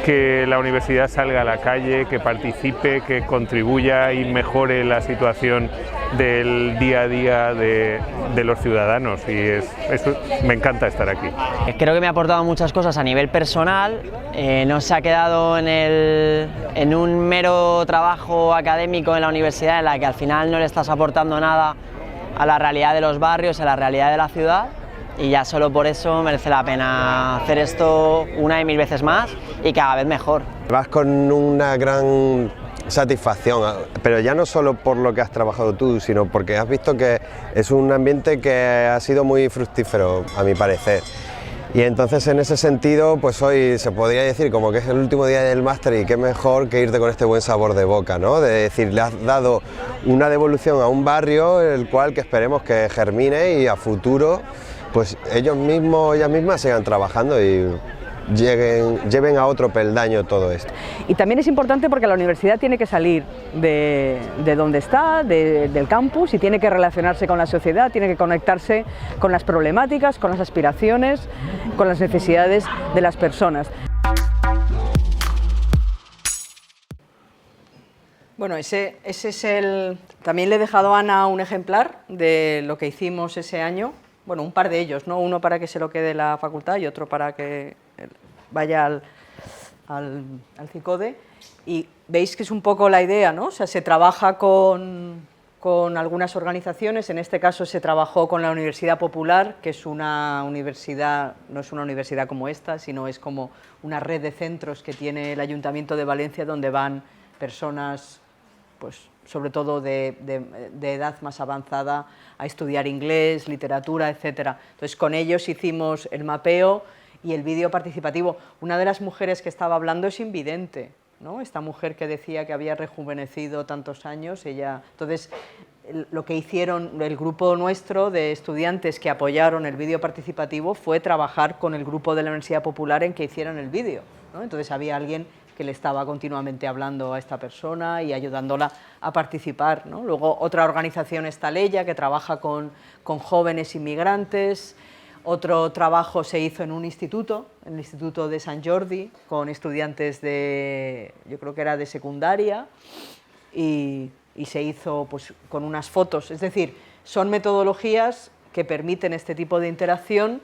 que la universidad salga a la calle, que participe, que contribuya y mejore la situación del día a día de los ciudadanos, y me encanta estar aquí. Creo que me ha aportado muchas cosas a nivel personal, no se ha quedado en un mero trabajo académico en la universidad en la que al final no le estás aportando nada a la realidad de los barrios, a la realidad de la ciudad, y ya solo por eso merece la pena hacer esto una y 1000 veces más y cada vez mejor. Vas con una gran satisfacción, pero ya no solo por lo que has trabajado tú, sino porque has visto que es un ambiente que ha sido muy fructífero, a mi parecer. Y entonces en ese sentido, pues hoy se podría decir como que es el último día del máster y qué mejor que irte con este buen sabor de boca, ¿no? De decir, le has dado una devolución a un barrio el cual que esperemos que germine y a futuro pues ellos mismos, ellas mismas sigan trabajando y lleven a otro peldaño todo esto. Y también es importante porque la universidad tiene que salir de donde está, del campus, y tiene que relacionarse con la sociedad, tiene que conectarse con las problemáticas, con las aspiraciones, con las necesidades de las personas. Bueno, ese es el... También le he dejado a Ana un ejemplar de lo que hicimos ese año. Bueno, un par de ellos, ¿no? Uno para que se lo quede la facultad y otro para que vaya al CICODE. Y veis que es un poco la idea, ¿no? O sea, se trabaja con algunas organizaciones, en este caso se trabajó con la Universidad Popular, que es una universidad, no es una universidad como esta, sino es como una red de centros que tiene el Ayuntamiento de Valencia, donde van personas, pues sobre todo de edad más avanzada, a estudiar inglés, literatura, etcétera. Entonces, con ellos hicimos el mapeo y el vídeo participativo. Una de las mujeres que estaba hablando es invidente, ¿no? Esta mujer que decía que había rejuvenecido tantos años, ella... Entonces, lo que hicieron el grupo nuestro de estudiantes que apoyaron el vídeo participativo fue trabajar con el grupo de la Universidad Popular en que hicieran el vídeo, ¿no? Entonces, había alguien que le estaba continuamente hablando a esta persona y ayudándola a participar, ¿no? Luego, otra organización está Leia, que trabaja con jóvenes inmigrantes. Otro trabajo se hizo en un instituto, en el Instituto de Sant Jordi, con estudiantes de, yo creo que era de secundaria, y se hizo pues, con unas fotos. Es decir, son metodologías que permiten este tipo de interacción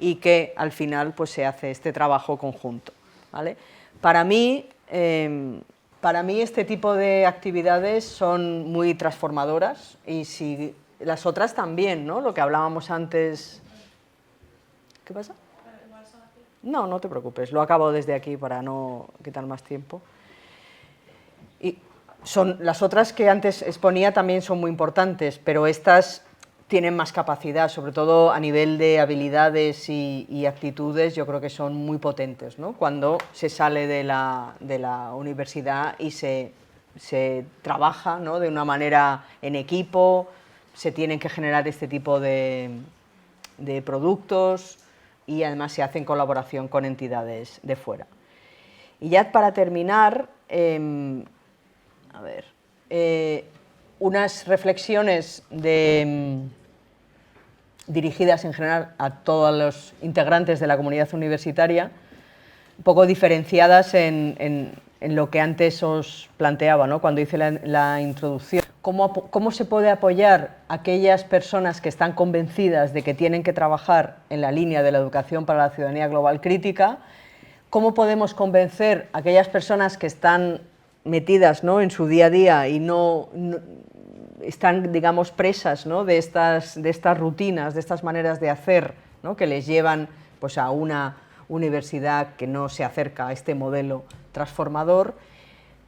y que al final pues, se hace este trabajo conjunto, ¿vale? Para mí este tipo de actividades son muy transformadoras y si las otras también, ¿no? Lo que hablábamos antes... ¿Qué pasa? No, no te preocupes, lo acabo desde aquí para no quitar más tiempo. Y las otras que antes exponía también son muy importantes, pero estas tienen más capacidad, sobre todo a nivel de habilidades y actitudes, yo creo que son muy potentes, ¿no? Cuando se sale de la universidad y se trabaja, ¿no? De una manera en equipo, se tienen que generar este tipo de productos y además se hace en colaboración con entidades de fuera. Y ya para terminar, unas reflexiones dirigidas en general a todos los integrantes de la comunidad universitaria, un poco diferenciadas en lo que antes os planteaba, ¿no? Cuando hice la introducción. ¿Cómo se puede apoyar a aquellas personas que están convencidas de que tienen que trabajar en la línea de la educación para la ciudadanía global crítica? ¿Cómo podemos convencer a aquellas personas que están metidas, ¿no? En su día a día y no están, digamos, presas, ¿no? de estas rutinas, de estas maneras de hacer, ¿no? Que les llevan pues, a una universidad que no se acerca a este modelo transformador?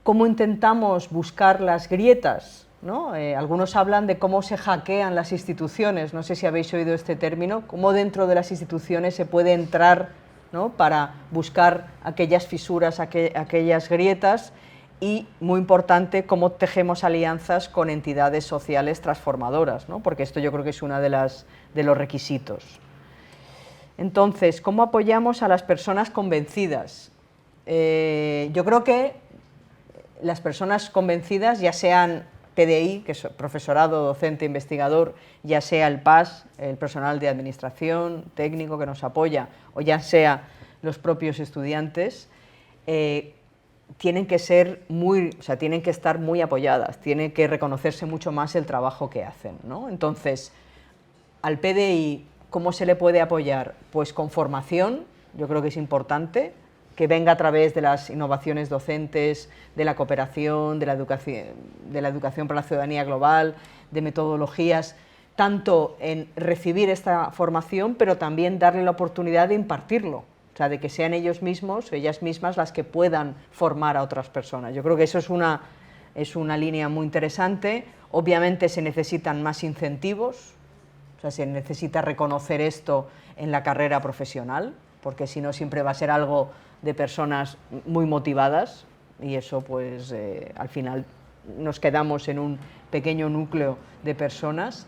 ¿Cómo intentamos buscar las grietas, ¿no? Algunos hablan de cómo se hackean las instituciones, no sé si habéis oído este término, cómo dentro de las instituciones se puede entrar, ¿no? Para buscar aquellas fisuras, aquellas grietas, y, muy importante, cómo tejemos alianzas con entidades sociales transformadoras, ¿no? Porque esto yo creo que es uno de los requisitos. Entonces, ¿cómo apoyamos a las personas convencidas? Yo creo que las personas convencidas, ya sean PDI, que es profesorado, docente, investigador, ya sea el PAS, el personal de administración, técnico que nos apoya, o ya sea los propios estudiantes, tienen que estar muy apoyadas, tiene que reconocerse mucho más el trabajo que hacen, ¿no? Entonces, al PDI, ¿cómo se le puede apoyar? Pues con formación, yo creo que es importante, que venga a través de las innovaciones docentes, de la cooperación, de la educación para la ciudadanía global, de metodologías, tanto en recibir esta formación, pero también darle la oportunidad de impartirlo. O sea, de que sean ellos mismos, ellas mismas, las que puedan formar a otras personas. Yo creo que eso es una línea muy interesante. Obviamente se necesitan más incentivos, o sea, se necesita reconocer esto en la carrera profesional, porque si no siempre va a ser algo de personas muy motivadas y eso pues al final nos quedamos en un pequeño núcleo de personas.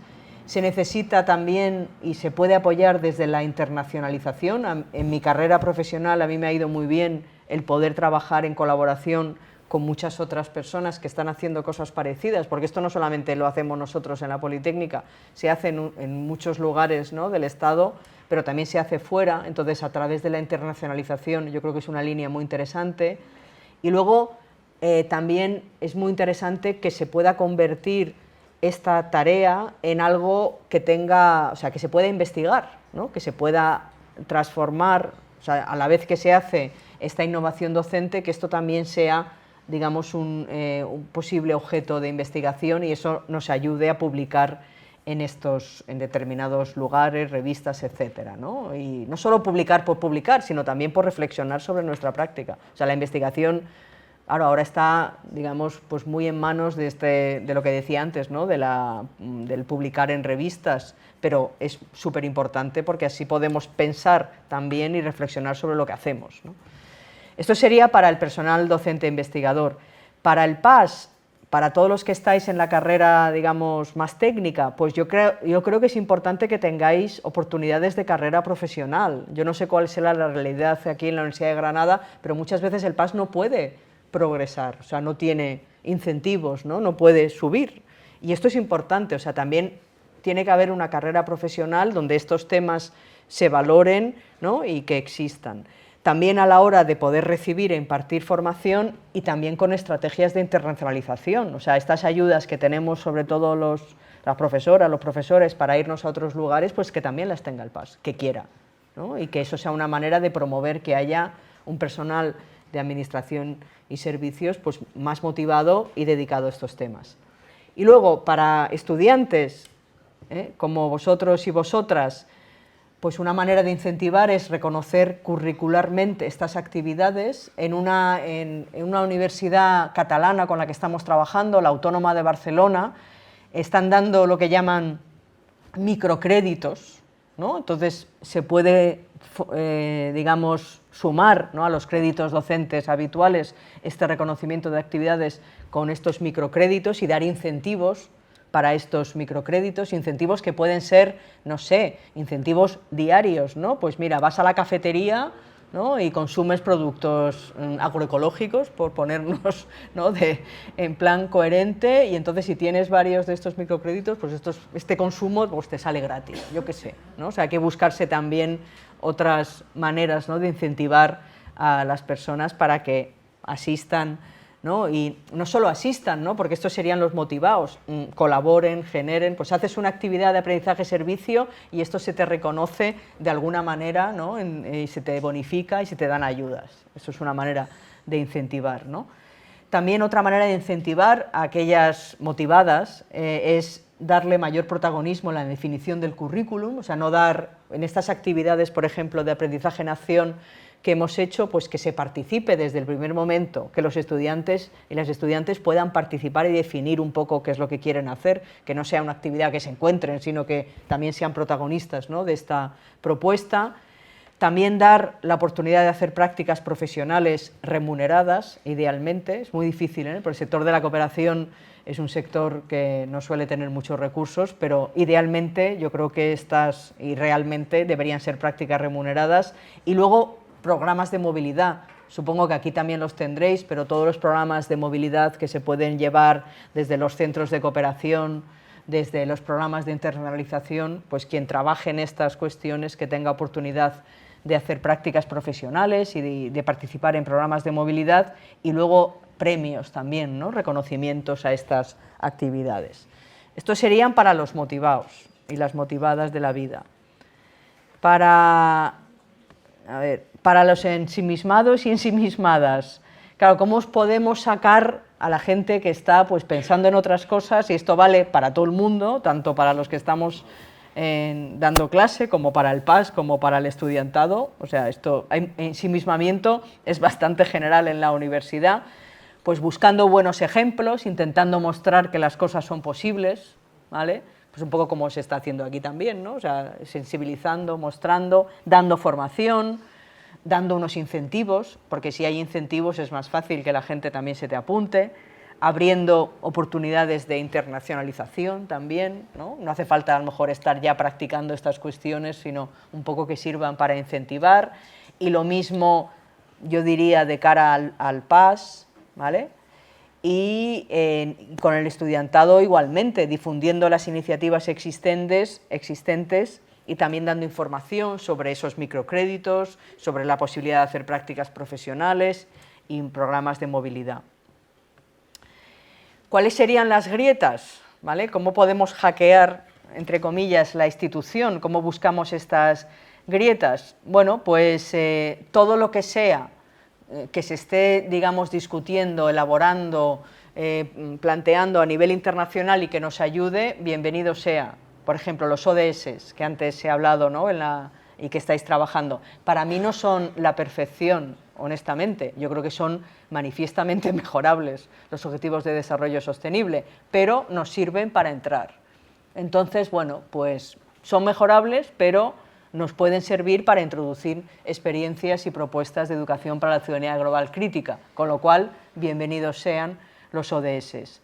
Se necesita también y se puede apoyar desde la internacionalización. En mi carrera profesional a mí me ha ido muy bien el poder trabajar en colaboración con muchas otras personas que están haciendo cosas parecidas, porque esto no solamente lo hacemos nosotros en la Politécnica, se hace en muchos lugares, ¿no? del Estado, pero también se hace fuera. Entonces, a través de la internacionalización yo creo que es una línea muy interesante. Y luego también es muy interesante que se pueda convertir esta tarea en algo que tenga, o sea, que se pueda investigar, ¿no? Que se pueda transformar, o sea, a la vez que se hace esta innovación docente, que esto también sea, digamos, un posible objeto de investigación y eso nos ayude a publicar en determinados lugares, revistas, etcétera, ¿no? Y no solo publicar por publicar, sino también por reflexionar sobre nuestra práctica. O sea, la investigación ahora está, digamos, pues muy en manos de lo que decía antes, ¿no? Del publicar en revistas, pero es súper importante porque así podemos pensar también y reflexionar sobre lo que hacemos, ¿no? Esto sería para el personal docente investigador. Para el PAS, para todos los que estáis en la carrera, digamos, más técnica, pues yo creo que es importante que tengáis oportunidades de carrera profesional. Yo no sé cuál será la realidad aquí en la Universidad de Granada, pero muchas veces el PAS no puede progresar, o sea, no tiene incentivos, no puede subir. Y esto es importante, o sea, también tiene que haber una carrera profesional donde estos temas se valoren, ¿no? Y que existan. También a la hora de poder recibir e impartir formación y también con estrategias de internacionalización, o sea, estas ayudas que tenemos sobre todo las profesoras, los profesores para irnos a otros lugares, pues que también las tenga el PAS, que quiera, ¿no? Y que eso sea una manera de promover que haya un personal de administración y servicios pues más motivado y dedicado a estos temas. Y luego, para estudiantes, como vosotros y vosotras, pues una manera de incentivar es reconocer curricularmente estas actividades en una universidad catalana con la que estamos trabajando, la Autónoma de Barcelona, están dando lo que llaman microcréditos, ¿no? Entonces se puede, digamos, sumar, ¿no?, a los créditos docentes habituales este reconocimiento de actividades con estos microcréditos y dar incentivos para estos microcréditos, incentivos que pueden ser, no sé, incentivos diarios, ¿no? Pues mira, vas a la cafetería, ¿no?, y consumes productos agroecológicos, por ponernos, ¿no?, en plan coherente, y entonces si tienes varios de estos microcréditos, pues este consumo pues te sale gratis, yo qué sé, ¿no? O sea, hay que buscarse también otras maneras, ¿no?, de incentivar a las personas para que asistan, ¿no? Y no solo asistan, ¿no?, porque estos serían los motivados, colaboren, generen, pues haces una actividad de aprendizaje-servicio y esto se te reconoce de alguna manera, ¿no?, y se te bonifica y se te dan ayudas. Eso es una manera de incentivar, ¿no? También otra manera de incentivar a aquellas motivadas es darle mayor protagonismo en la definición del currículum, o sea, no dar en estas actividades, por ejemplo, de aprendizaje en acción que hemos hecho, pues que se participe desde el primer momento, que los estudiantes y las estudiantes puedan participar y definir un poco qué es lo que quieren hacer, que no sea una actividad que se encuentren, sino que también sean protagonistas, ¿no?, de esta propuesta. También dar la oportunidad de hacer prácticas profesionales remuneradas, idealmente, es muy difícil, porque el sector de la cooperación es un sector que no suele tener muchos recursos, pero idealmente yo creo que estas y realmente deberían ser prácticas remuneradas. Y luego programas de movilidad, supongo que aquí también los tendréis, pero todos los programas de movilidad que se pueden llevar desde los centros de cooperación, desde los programas de internacionalización, pues quien trabaje en estas cuestiones que tenga oportunidad de hacer prácticas profesionales y de participar en programas de movilidad y luego premios también, ¿no?, reconocimientos a estas actividades. Estos serían para los motivados y las motivadas de la vida. Para los ensimismados y ensimismadas, claro, ¿cómo os podemos sacar a la gente que está pues pensando en otras cosas? Y esto vale para todo el mundo, tanto para los que estamos dando clase, como para el PAS, como para el estudiantado. O sea, ensimismamiento es bastante general en la universidad, pues buscando buenos ejemplos, intentando mostrar que las cosas son posibles, ¿vale? Pues un poco como se está haciendo aquí también, ¿no? O sea, sensibilizando, mostrando, dando formación, dando unos incentivos, porque si hay incentivos es más fácil que la gente también se te apunte, abriendo oportunidades de internacionalización también, ¿no? No hace falta a lo mejor estar ya practicando estas cuestiones, sino un poco que sirvan para incentivar, y lo mismo yo diría de cara al PAS, ¿vale? Y con el estudiantado igualmente, difundiendo las iniciativas existentes y también dando información sobre esos microcréditos, sobre la posibilidad de hacer prácticas profesionales y programas de movilidad. ¿Cuáles serían las grietas? ¿Vale? ¿Cómo podemos hackear, entre comillas, la institución? ¿Cómo buscamos estas grietas? Bueno, pues todo lo que sea que se esté, digamos, discutiendo, elaborando, planteando a nivel internacional y que nos ayude, bienvenido sea. Por ejemplo, los ODS, que antes he hablado, ¿no? Y que estáis trabajando. Para mí no son la perfección, honestamente. Yo creo que son manifiestamente mejorables los objetivos de desarrollo sostenible, pero nos sirven para entrar. Entonces, bueno, pues son mejorables, pero nos pueden servir para introducir experiencias y propuestas de educación para la ciudadanía global crítica, con lo cual, bienvenidos sean los ODS.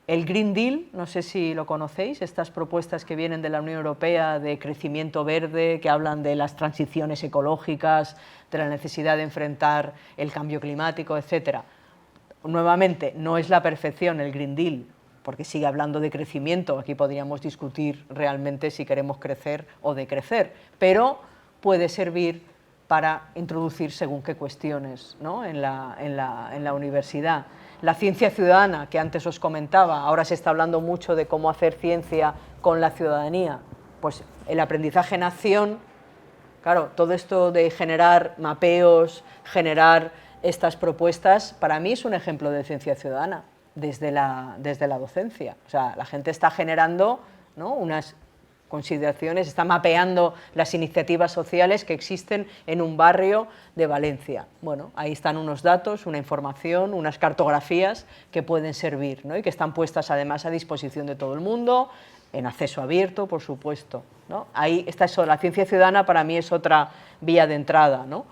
El Green Deal, no sé si lo conocéis, estas propuestas que vienen de la Unión Europea de crecimiento verde, que hablan de las transiciones ecológicas, de la necesidad de enfrentar el cambio climático, etc. Nuevamente, no es la perfección el Green Deal, porque sigue hablando de crecimiento, aquí podríamos discutir realmente si queremos crecer o decrecer, pero puede servir para introducir según qué cuestiones, ¿no? en la universidad. La ciencia ciudadana, que antes os comentaba, ahora se está hablando mucho de cómo hacer ciencia con la ciudadanía, pues el aprendizaje en acción, claro, todo esto de generar mapeos, generar estas propuestas, para mí es un ejemplo de ciencia ciudadana, desde la docencia. O sea, la gente está generando, ¿no? unas consideraciones, está mapeando las iniciativas sociales que existen en un barrio de Valencia. Bueno, ahí están unos datos, una información, unas cartografías que pueden servir, ¿no? y que están puestas además a disposición de todo el mundo, en acceso abierto, por supuesto, ¿no? Ahí está eso, la ciencia ciudadana para mí es otra vía de entrada, ¿no?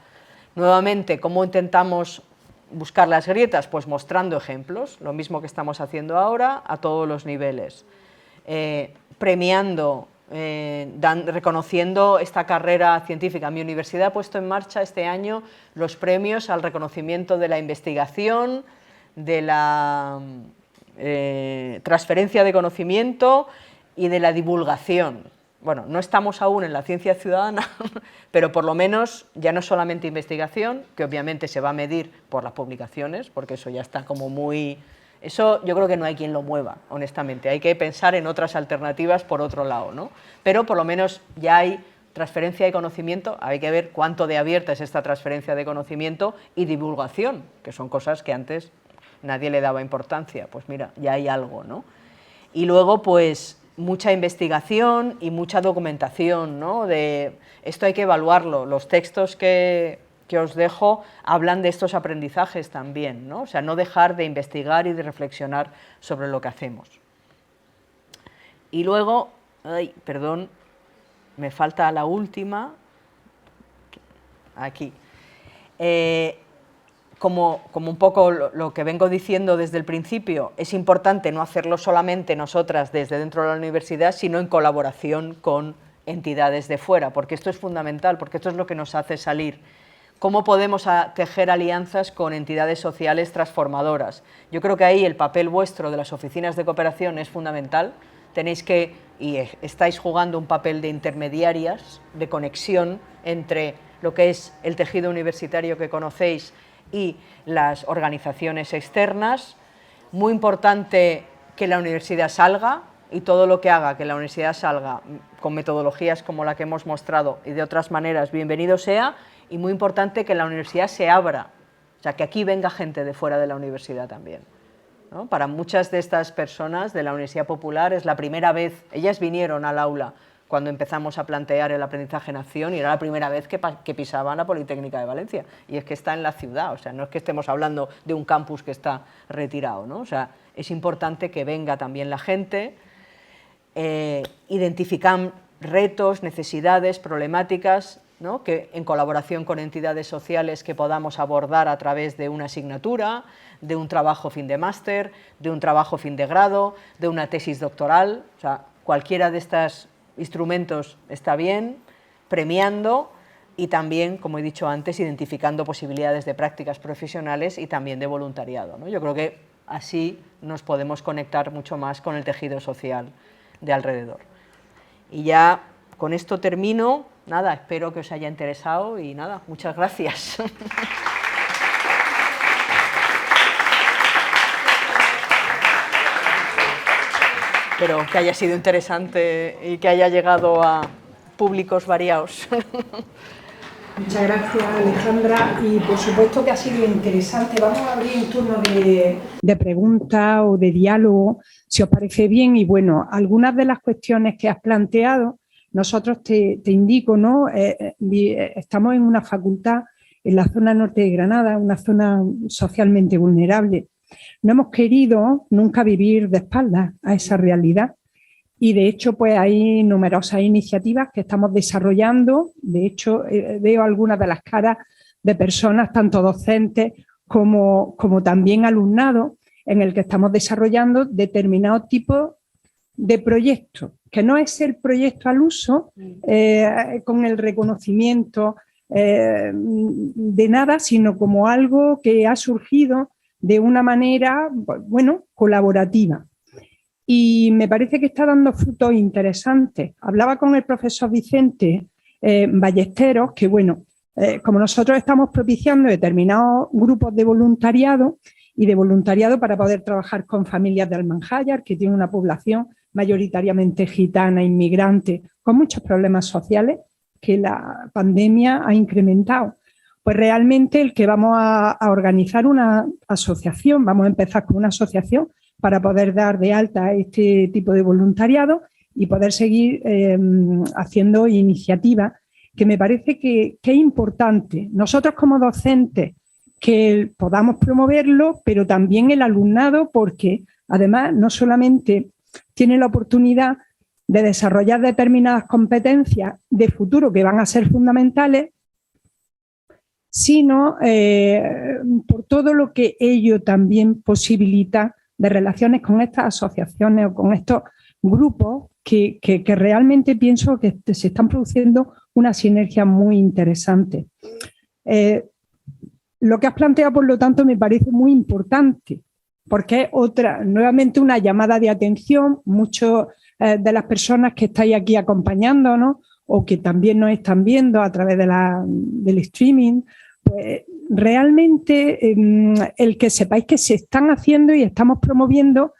Nuevamente, ¿cómo intentamos buscar las grietas? Pues mostrando ejemplos, lo mismo que estamos haciendo ahora a todos los niveles, premiando, reconociendo esta carrera científica. Mi universidad ha puesto en marcha este año los premios al reconocimiento de la investigación, de la transferencia de conocimiento y de la divulgación. Bueno, no estamos aún en la ciencia ciudadana, pero por lo menos ya no solamente investigación, que obviamente se va a medir por las publicaciones, porque eso ya está como muy... Eso yo creo que no hay quien lo mueva, honestamente. Hay que pensar en otras alternativas por otro lado, ¿no? Pero por lo menos ya hay transferencia de conocimiento, hay que ver cuánto de abierta es esta transferencia de conocimiento y divulgación, que son cosas que antes nadie le daba importancia. Pues mira, ya hay algo, ¿no? Y luego, pues, mucha investigación y mucha documentación, ¿no? De esto hay que evaluarlo. Los textos que os dejo hablan de estos aprendizajes también, ¿no? O sea, no dejar de investigar y de reflexionar sobre lo que hacemos. Y luego, ay, perdón, me falta la última, aquí. Como un poco lo que vengo diciendo desde el principio, es importante no hacerlo solamente nosotras desde dentro de la universidad, sino en colaboración con entidades de fuera, porque esto es fundamental, porque esto es lo que nos hace salir. ¿Cómo podemos tejer alianzas con entidades sociales transformadoras? Yo creo que ahí el papel vuestro de las oficinas de cooperación es fundamental. Tenéis que, y estáis jugando un papel de intermediarias, de conexión entre lo que es el tejido universitario que conocéis y las organizaciones externas. Muy importante que la universidad salga, y todo lo que haga que la universidad salga con metodologías como la que hemos mostrado y de otras maneras, bienvenido sea. Y muy importante que la universidad se abra, o sea, que aquí venga gente de fuera de la universidad también, ¿no? Para muchas de estas personas de la Universidad Popular es la primera vez, ellas vinieron al aula cuando empezamos a plantear el aprendizaje en acción y era la primera vez que pisaban la Politécnica de Valencia, y es que está en la ciudad, o sea, no es que estemos hablando de un campus que está retirado, ¿no? O sea, es importante que venga también la gente, identificar retos, necesidades, problemáticas, ¿no? Que en colaboración con entidades sociales que podamos abordar a través de una asignatura, de un trabajo fin de máster, de un trabajo fin de grado, de una tesis doctoral, o sea, cualquiera de estos instrumentos está bien, premiando y también, como he dicho antes, identificando posibilidades de prácticas profesionales y también de voluntariado, ¿no? Yo creo que así nos podemos conectar mucho más con el tejido social de alrededor. Y ya con esto termino. Nada, espero que os haya interesado y nada, muchas gracias. pero que haya sido interesante y que haya llegado a públicos variados. Muchas gracias, Alejandra, y por supuesto que ha sido interesante. Vamos a abrir un turno de preguntas o de diálogo, si os parece bien. Y bueno, algunas de las cuestiones que has planteado, nosotros te indico, ¿no? Estamos en una facultad en la zona norte de Granada, una zona socialmente vulnerable. No hemos querido nunca vivir de espaldas a esa realidad. Y de hecho, pues hay numerosas iniciativas que estamos desarrollando. De hecho, veo algunas de las caras de personas, tanto docentes como también alumnado, en el que estamos desarrollando determinados tipos de proyectos, que no es el proyecto al uso, con el reconocimiento de nada, sino como algo que ha surgido de una manera, bueno, colaborativa. Y me parece que está dando frutos interesantes. Hablaba con el profesor Vicente Ballesteros, que bueno, como nosotros estamos propiciando determinados grupos de voluntariado para poder trabajar con familias de Almanjayar, que tiene una población mayoritariamente gitana, inmigrante, con muchos problemas sociales que la pandemia ha incrementado. Pues realmente el que vamos a organizar una asociación, vamos a empezar con una asociación para poder dar de alta este tipo de voluntariado y poder seguir haciendo iniciativas que me parece que es importante. Nosotros como docentes que podamos promoverlo, pero también el alumnado, porque además no solamente tiene la oportunidad de desarrollar determinadas competencias de futuro que van a ser fundamentales, sino por todo lo que ello también posibilita de relaciones con estas asociaciones o con estos grupos que realmente pienso que se están produciendo una sinergia muy interesante. Lo que has planteado, por lo tanto, me parece muy importante, porque es nuevamente una llamada de atención. Muchas de las personas que estáis aquí acompañándonos o que también nos están viendo a través del streaming, pues realmente el que sepáis que se están haciendo y estamos promoviendo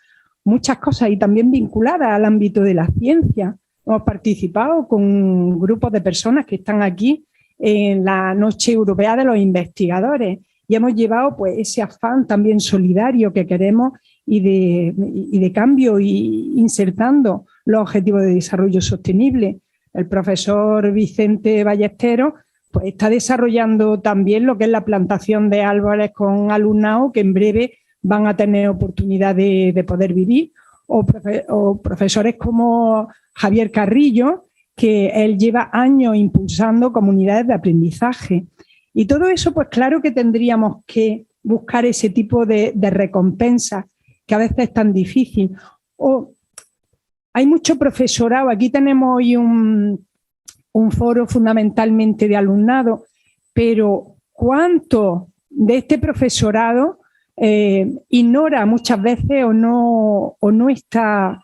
muchas cosas y también vinculadas al ámbito de la ciencia. Hemos participado con grupos de personas que están aquí en la Noche Europea de los Investigadores y hemos llevado pues ese afán también solidario que queremos y de cambio y insertando los objetivos de desarrollo sostenible. El profesor Vicente Ballesteros pues está desarrollando también lo que es la plantación de árboles con alumnado que en breve van a tener oportunidad de poder vivir, o profesores como Javier Carrillo, que él lleva años impulsando comunidades de aprendizaje. Y todo eso, pues claro que tendríamos que buscar ese tipo de recompensa que a veces es tan difícil. Hay mucho profesorado, aquí tenemos hoy un foro fundamentalmente de alumnado, pero ¿cuánto de este profesorado ignora muchas veces o no está?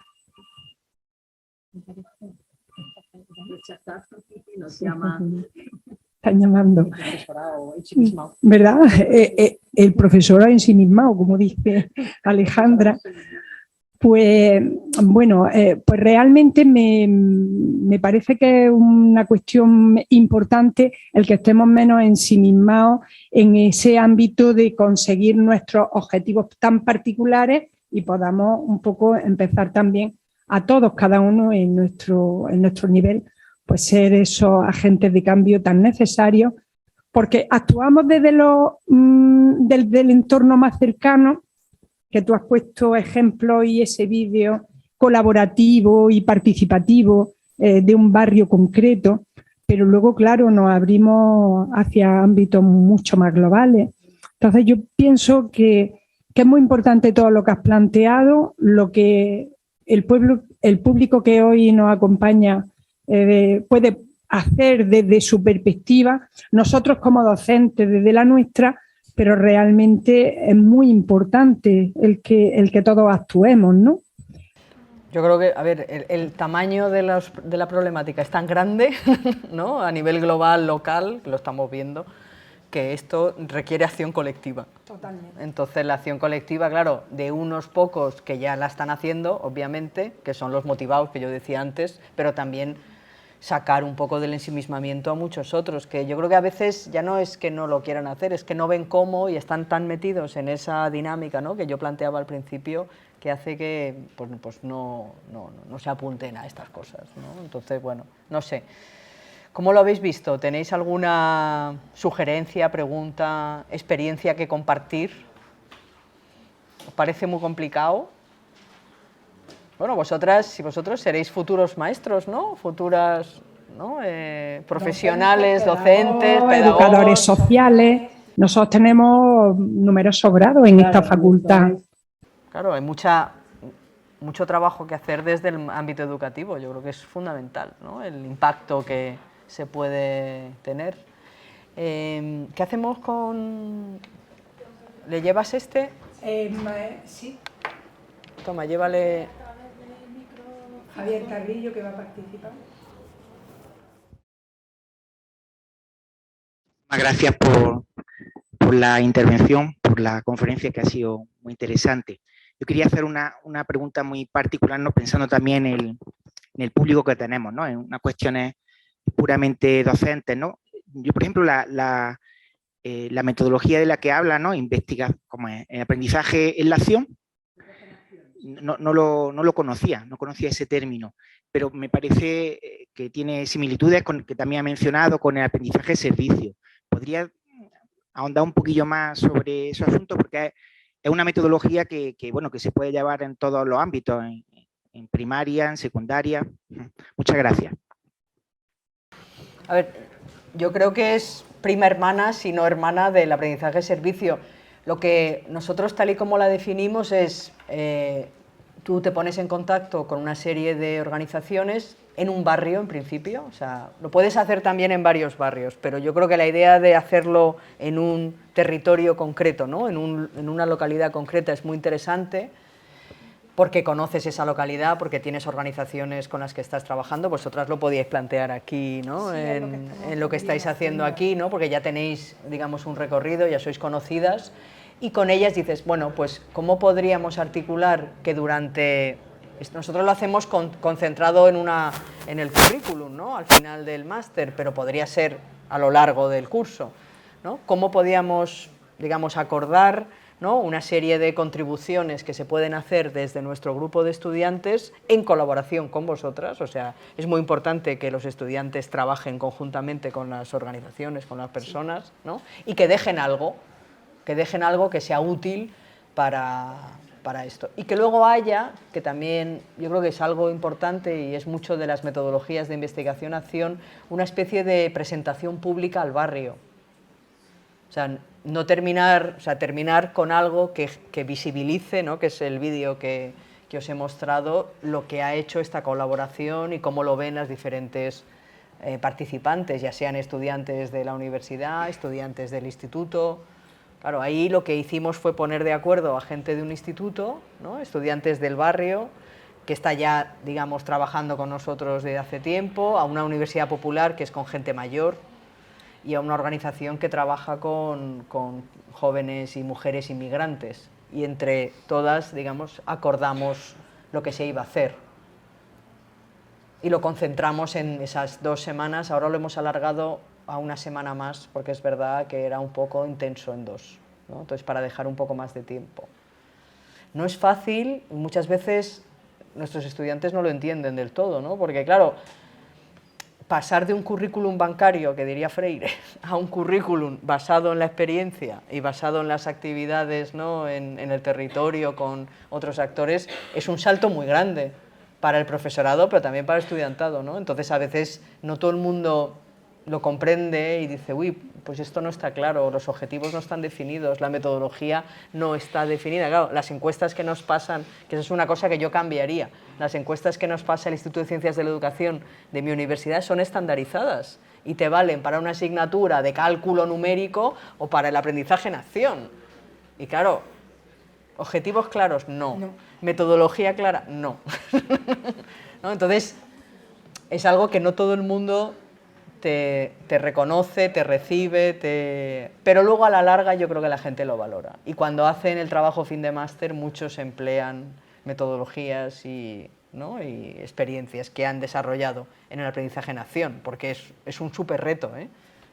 Están llamando, ¿verdad? El profesorado ensimismado, como dice Alejandra. Pues bueno, pues realmente me parece que es una cuestión importante el que estemos menos ensimismados en ese ámbito de conseguir nuestros objetivos tan particulares y podamos un poco empezar también a todos, cada uno en nuestro nivel, pues ser esos agentes de cambio tan necesarios, porque actuamos desde del entorno más cercano, que tú has puesto ejemplos y ese vídeo colaborativo y participativo de un barrio concreto, pero luego, claro, nos abrimos hacia ámbitos mucho más globales. Entonces yo pienso que es muy importante todo lo que has planteado, lo que el público que hoy nos acompaña puede hacer desde su perspectiva, nosotros como docentes desde la nuestra, pero realmente es muy importante el que todos actuemos, ¿no? Yo creo que, a ver, el tamaño de la problemática es tan grande, ¿no? A nivel global, local, que lo estamos viendo, que esto requiere acción colectiva. Totalmente. Entonces la acción colectiva, claro, de unos pocos que ya la están haciendo, obviamente, que son los motivados que yo decía antes, pero también sacar un poco del ensimismamiento a muchos otros, que yo creo que a veces ya no es que no lo quieran hacer, es que no ven cómo y están tan metidos en esa dinámica, ¿no?, que yo planteaba al principio, que hace que pues no se apunten a estas cosas, ¿no? Entonces, bueno, no sé. ¿Cómo lo habéis visto? ¿Tenéis alguna sugerencia, pregunta, experiencia que compartir? ¿Os parece muy complicado? Bueno, vosotros seréis futuros maestros, ¿no? Futuras, ¿no?, profesionales, docentes, pedagogos, educadores sociales. Nosotros tenemos numerosos grados en esta facultad. Claro, hay mucho trabajo que hacer desde el ámbito educativo. Yo creo que es fundamental, ¿no?, el impacto que se puede tener. ¿Qué hacemos con...? ¿Le llevas este? Sí. Toma, llévale... Javier Carrillo, que va a participar. Gracias por la intervención, por la conferencia, que ha sido muy interesante. Yo quería hacer una pregunta muy particular, ¿no?, pensando también en el público que tenemos, ¿no?, en unas cuestiones puramente docentes, ¿no? Yo, por ejemplo, la metodología de la que habla, ¿no?, como es, aprendizaje en la acción, no lo conocía, no conocía ese término, pero me parece que tiene similitudes con que también ha mencionado con el aprendizaje de servicio. ¿Podría ahondar un poquillo más sobre ese asunto? Porque es una metodología que se puede llevar en todos los ámbitos, en primaria, en secundaria. Muchas gracias. A ver, yo creo que es prima hermana, si no hermana, del aprendizaje de servicio. Lo que nosotros, tal y como la definimos, es tú te pones en contacto con una serie de organizaciones en un barrio, en principio. O sea, lo puedes hacer también en varios barrios, pero yo creo que la idea de hacerlo en un territorio concreto, ¿no?, en una localidad concreta, es muy interesante, porque conoces esa localidad, porque tienes organizaciones con las que estás trabajando. Vosotras lo podíais plantear aquí, ¿no?, sí, en lo que estáis haciendo aquí, ¿no?, porque ya tenéis, digamos, un recorrido, ya sois conocidas, y con ellas dices, bueno, pues ¿cómo podríamos articular que durante... Nosotros lo hacemos concentrado en el currículum, ¿no?, al final del máster, pero podría ser a lo largo del curso, ¿no? ¿Cómo podíamos, digamos, acordar, ¿no?, una serie de contribuciones que se pueden hacer desde nuestro grupo de estudiantes en colaboración con vosotras? O sea, es muy importante que los estudiantes trabajen conjuntamente con las organizaciones, con las personas, ¿no?, y que dejen algo que sea útil para esto. Y que luego haya, que también yo creo que es algo importante y es mucho de las metodologías de investigación-acción, una especie de presentación pública al barrio. O sea, terminar con algo que visibilice, ¿no?, que es el vídeo que os he mostrado, lo que ha hecho esta colaboración y cómo lo ven las diferentes participantes, ya sean estudiantes de la universidad, estudiantes del instituto. Claro, ahí lo que hicimos fue poner de acuerdo a gente de un instituto, ¿no?, estudiantes del barrio, que está ya, digamos, trabajando con nosotros desde hace tiempo, a una universidad popular que es con gente mayor, y a una organización que trabaja con jóvenes y mujeres inmigrantes. Y entre todas, digamos, acordamos lo que se iba a hacer. Y lo concentramos en esas 2 semanas, ahora lo hemos alargado a una semana más, porque es verdad que era un poco intenso en 2, ¿no? Entonces, para dejar un poco más de tiempo. No es fácil, muchas veces nuestros estudiantes no lo entienden del todo, ¿no?, porque claro, pasar de un currículum bancario, que diría Freire, a un currículum basado en la experiencia y basado en las actividades, ¿no?, en el territorio con otros actores, es un salto muy grande para el profesorado, pero también para el estudiantado, ¿no? Entonces, a veces no todo el mundo lo comprende y dice, uy, pues esto no está claro, los objetivos no están definidos, la metodología no está definida. Claro, las encuestas que nos pasan, que eso es una cosa que yo cambiaría, las encuestas que nos pasa el Instituto de Ciencias de la Educación de mi universidad son estandarizadas y te valen para una asignatura de cálculo numérico o para el aprendizaje en acción. Y claro, objetivos claros, no. Metodología clara, no. ¿No? Entonces, es algo que no todo el mundo te reconoce, te recibe, pero luego a la larga yo creo que la gente lo valora. Y cuando hacen el trabajo fin de máster, muchos emplean metodologías y experiencias que han desarrollado en el aprendizaje en acción, porque es un súper reto,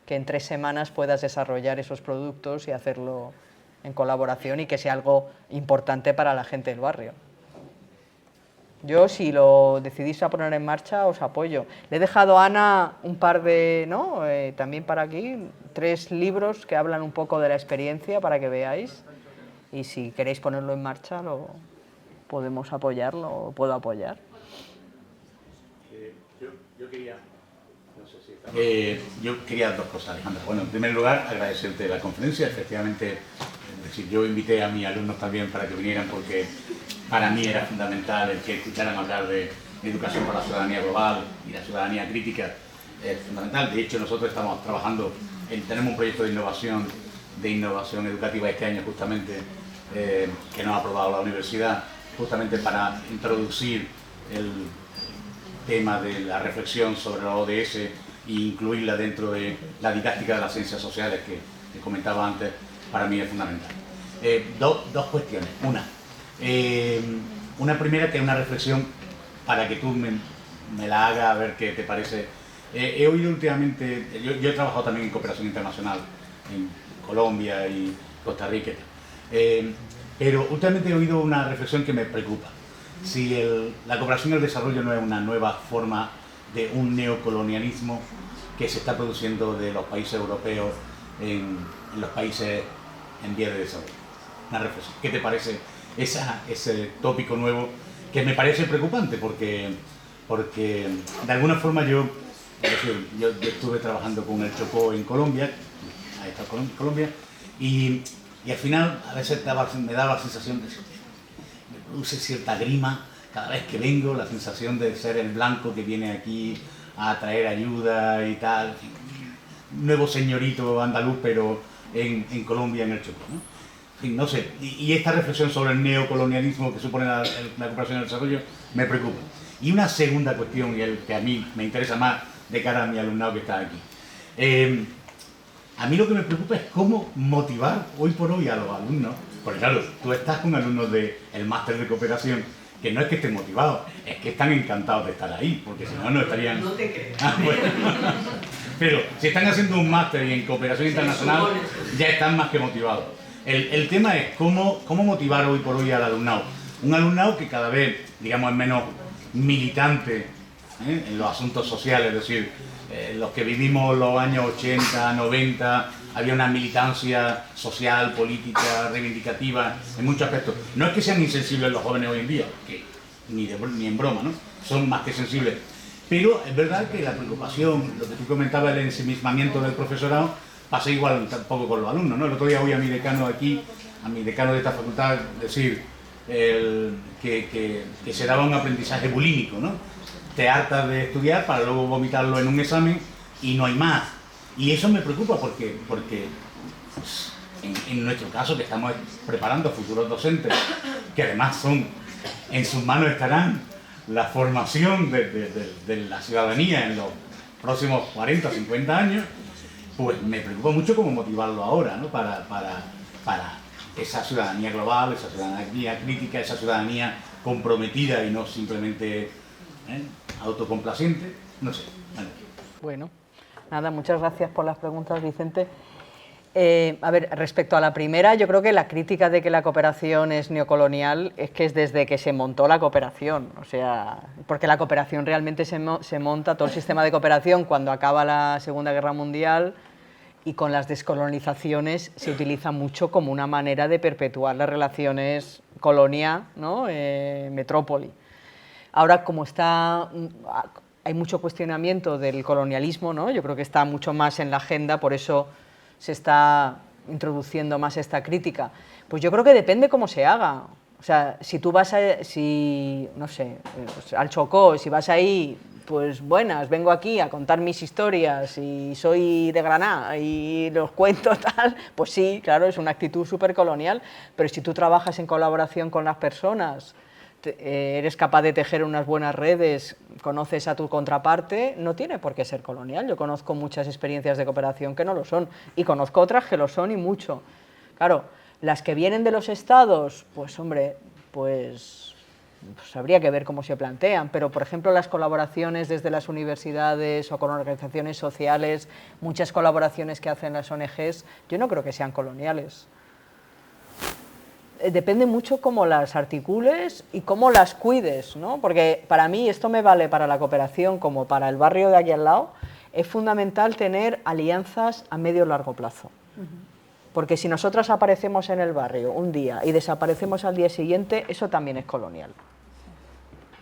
que en 3 semanas puedas desarrollar esos productos y hacerlo en colaboración y que sea algo importante para la gente del barrio. Yo, si lo decidís a poner en marcha, os apoyo. Le he dejado a Ana un par de, también para aquí, 3 libros que hablan un poco de la experiencia para que veáis. Y si queréis ponerlo en marcha, podemos apoyarlo, puedo apoyar. Yo quería 2 cosas, Alejandra. Bueno, en primer lugar, agradecerte la conferencia. Efectivamente, es decir, yo invité a mis alumnos también para que vinieran porque para mí era fundamental el que escucharan hablar de educación para la ciudadanía global y la ciudadanía crítica. Es fundamental. De hecho, nosotros estamos trabajando, tenemos un proyecto de innovación educativa este año justamente, que nos ha aprobado la universidad, justamente para introducir el tema de la reflexión sobre la ODS e incluirla dentro de la didáctica de las ciencias sociales que comentaba antes, para mí es fundamental. Dos cuestiones. Una primera, que es una reflexión para que tú me la hagas, a ver qué te parece. He oído últimamente, yo he trabajado también en cooperación internacional, en Colombia y Costa Rica, pero últimamente he oído una reflexión que me preocupa. Si la cooperación y el desarrollo no es una nueva forma de un neocolonialismo que se está produciendo de los países europeos en los países en vías de desarrollo. Una reflexión. ¿Qué te parece ese tópico nuevo que me parece preocupante? Porque de alguna forma yo estuve trabajando con el Chocó en Colombia, y al final a veces me daba la sensación de que me produce cierta grima cada vez que vengo, la sensación de ser el blanco que viene aquí a traer ayuda y tal, nuevo señorito andaluz, pero en Colombia, en el Chocó, ¿no? En fin, no sé, y esta reflexión sobre el neocolonialismo que supone la cooperación y el desarrollo me preocupa. Y una segunda cuestión, y el que a mí me interesa más de cara a mi alumnado que está aquí. A mí lo que me preocupa es cómo motivar hoy por hoy a los alumnos, porque claro, tú estás con alumnos del máster de cooperación, que no es que estén motivados, es que están encantados de estar ahí, porque si no, no estarían... No te crees. Bueno. Pero si están haciendo un máster y en cooperación internacional, ya están más que motivados. El tema es cómo motivar hoy por hoy al alumnado. Un alumnado que cada vez, digamos, es menos militante en los asuntos sociales, es decir, los que vivimos los años 80, 90, había una militancia social, política, reivindicativa, en muchos aspectos. No es que sean insensibles los jóvenes hoy en día, que ni en broma, ¿no? Son más que sensibles. Pero es verdad que la preocupación, lo que tú comentabas, el ensimismamiento del profesorado, pasa igual un poco con los alumnos, ¿no? El otro día oí a mi decano aquí, a mi decano de esta facultad, decir que se daba un aprendizaje bulímico, ¿no? Te hartas de estudiar para luego vomitarlo en un examen y no hay más. Y eso me preocupa porque en nuestro caso, que estamos preparando futuros docentes, que además en sus manos estarán la formación de la ciudadanía en los próximos 40 o 50 años, pues me preocupa mucho cómo motivarlo ahora, ¿no? Para esa ciudadanía global, esa ciudadanía crítica, esa ciudadanía comprometida y no simplemente autocomplaciente, no sé. Bueno, nada, muchas gracias por las preguntas, Vicente. A ver, respecto a la primera, yo creo que la crítica de que la cooperación es neocolonial es que es desde que se montó la cooperación, o sea, porque la cooperación realmente se monta, todo el sistema de cooperación, cuando acaba la Segunda Guerra Mundial, y con las descolonizaciones se utiliza mucho como una manera de perpetuar las relaciones colonia, ¿no? Metrópoli. Ahora, como hay mucho cuestionamiento del colonialismo, ¿no? Yo creo que está mucho más en la agenda, por eso se está introduciendo más esta crítica. Pues yo creo que depende cómo se haga. O sea, si tú vas no sé, pues al Chocó, si vas ahí, pues buenas, vengo aquí a contar mis historias y soy de Granada y los cuento tal, pues sí, claro, es una actitud súper colonial, pero si tú trabajas en colaboración con las personas, eres capaz de tejer unas buenas redes, conoces a tu contraparte, no tiene por qué ser colonial. Yo conozco muchas experiencias de cooperación que no lo son, y conozco otras que lo son y mucho. Claro, las que vienen de los estados, pues hombre, pues habría que ver cómo se plantean, pero por ejemplo las colaboraciones desde las universidades o con organizaciones sociales, muchas colaboraciones que hacen las ONGs, yo no creo que sean coloniales. Depende mucho cómo las articules y cómo las cuides, ¿no? Porque para mí, esto me vale para la cooperación como para el barrio de aquí al lado, es fundamental tener alianzas a medio y largo plazo. Porque si nosotras aparecemos en el barrio un día y desaparecemos al día siguiente, eso también es colonial.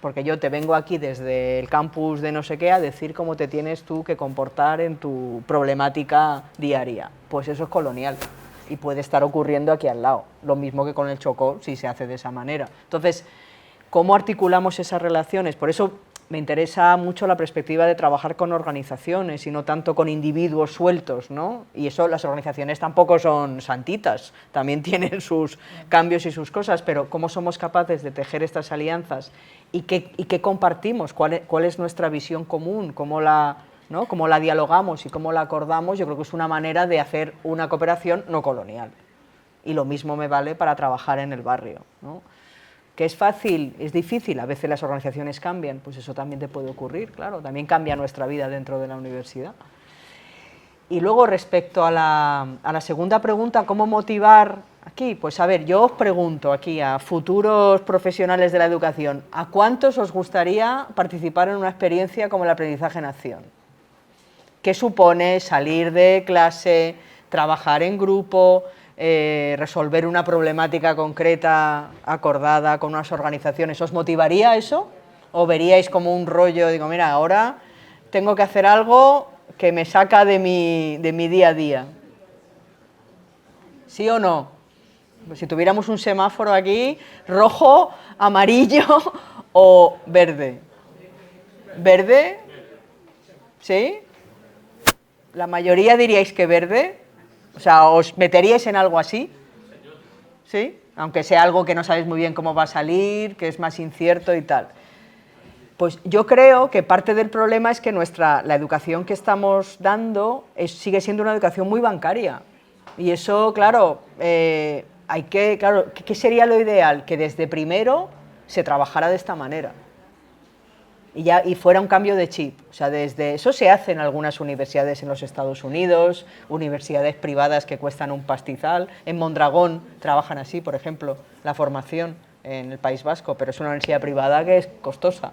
Porque yo te vengo aquí desde el campus de no sé qué a decir cómo te tienes tú que comportar en tu problemática diaria. Pues eso es colonial. Y puede estar ocurriendo aquí al lado, lo mismo que con el Chocó, si se hace de esa manera. Entonces, ¿cómo articulamos esas relaciones? Por eso me interesa mucho la perspectiva de trabajar con organizaciones y no tanto con individuos sueltos, ¿no? Y eso, las organizaciones tampoco son santitas, también tienen sus cambios y sus cosas, pero ¿cómo somos capaces de tejer estas alianzas? ¿Y qué compartimos? ¿Cuál es nuestra visión común? ¿Cómo la dialogamos y cómo la acordamos? Yo creo que es una manera de hacer una cooperación no colonial. Y lo mismo me vale para trabajar en el barrio, ¿no? ¿Que es fácil? Es difícil, a veces las organizaciones cambian, pues eso también te puede ocurrir, claro, también cambia nuestra vida dentro de la universidad. Y luego respecto a la segunda pregunta, ¿cómo motivar aquí? Pues a ver, yo os pregunto aquí a futuros profesionales de la educación, ¿a cuántos os gustaría participar en una experiencia como el aprendizaje en acción? ¿Qué supone salir de clase, trabajar en grupo, resolver una problemática concreta acordada con unas organizaciones? ¿Os motivaría eso? ¿O veríais como un rollo, digo, mira, ahora tengo que hacer algo que me saca de mi día a día? ¿Sí o no? Pues si tuviéramos un semáforo aquí, rojo, amarillo o verde. ¿Verde? ¿Sí? ¿La mayoría diríais que verde? O sea, ¿os meteríais en algo así? ¿Sí? Aunque sea algo que no sabéis muy bien cómo va a salir, que es más incierto y tal. Pues yo creo que parte del problema es que la educación que estamos dando sigue siendo una educación muy bancaria. Y eso, claro, ¿qué sería lo ideal? Que desde primero se trabajara de esta manera. Y fuera un cambio de chip. O sea, eso se hace en algunas universidades en los Estados Unidos, universidades privadas que cuestan un pastizal. En Mondragón trabajan así, por ejemplo, la formación en el País Vasco, pero es una universidad privada que es costosa.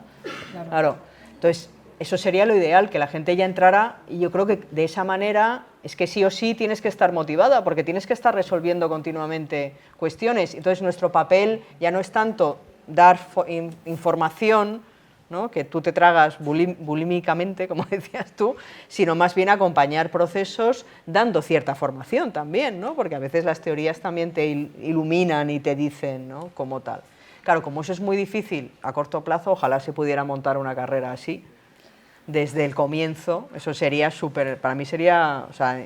Claro. Entonces, eso sería lo ideal, que la gente ya entrara, y yo creo que de esa manera es que sí o sí tienes que estar motivada, porque tienes que estar resolviendo continuamente cuestiones. Entonces, nuestro papel ya no es tanto dar información, ¿no?, que tú te tragas bulímicamente, como decías tú, sino más bien acompañar procesos dando cierta formación también, ¿no?, porque a veces las teorías también te iluminan y te dicen, ¿no?, como tal. Claro, como eso es muy difícil a corto plazo, ojalá se pudiera montar una carrera así desde el comienzo. Eso sería súper, para mí sería, o sea,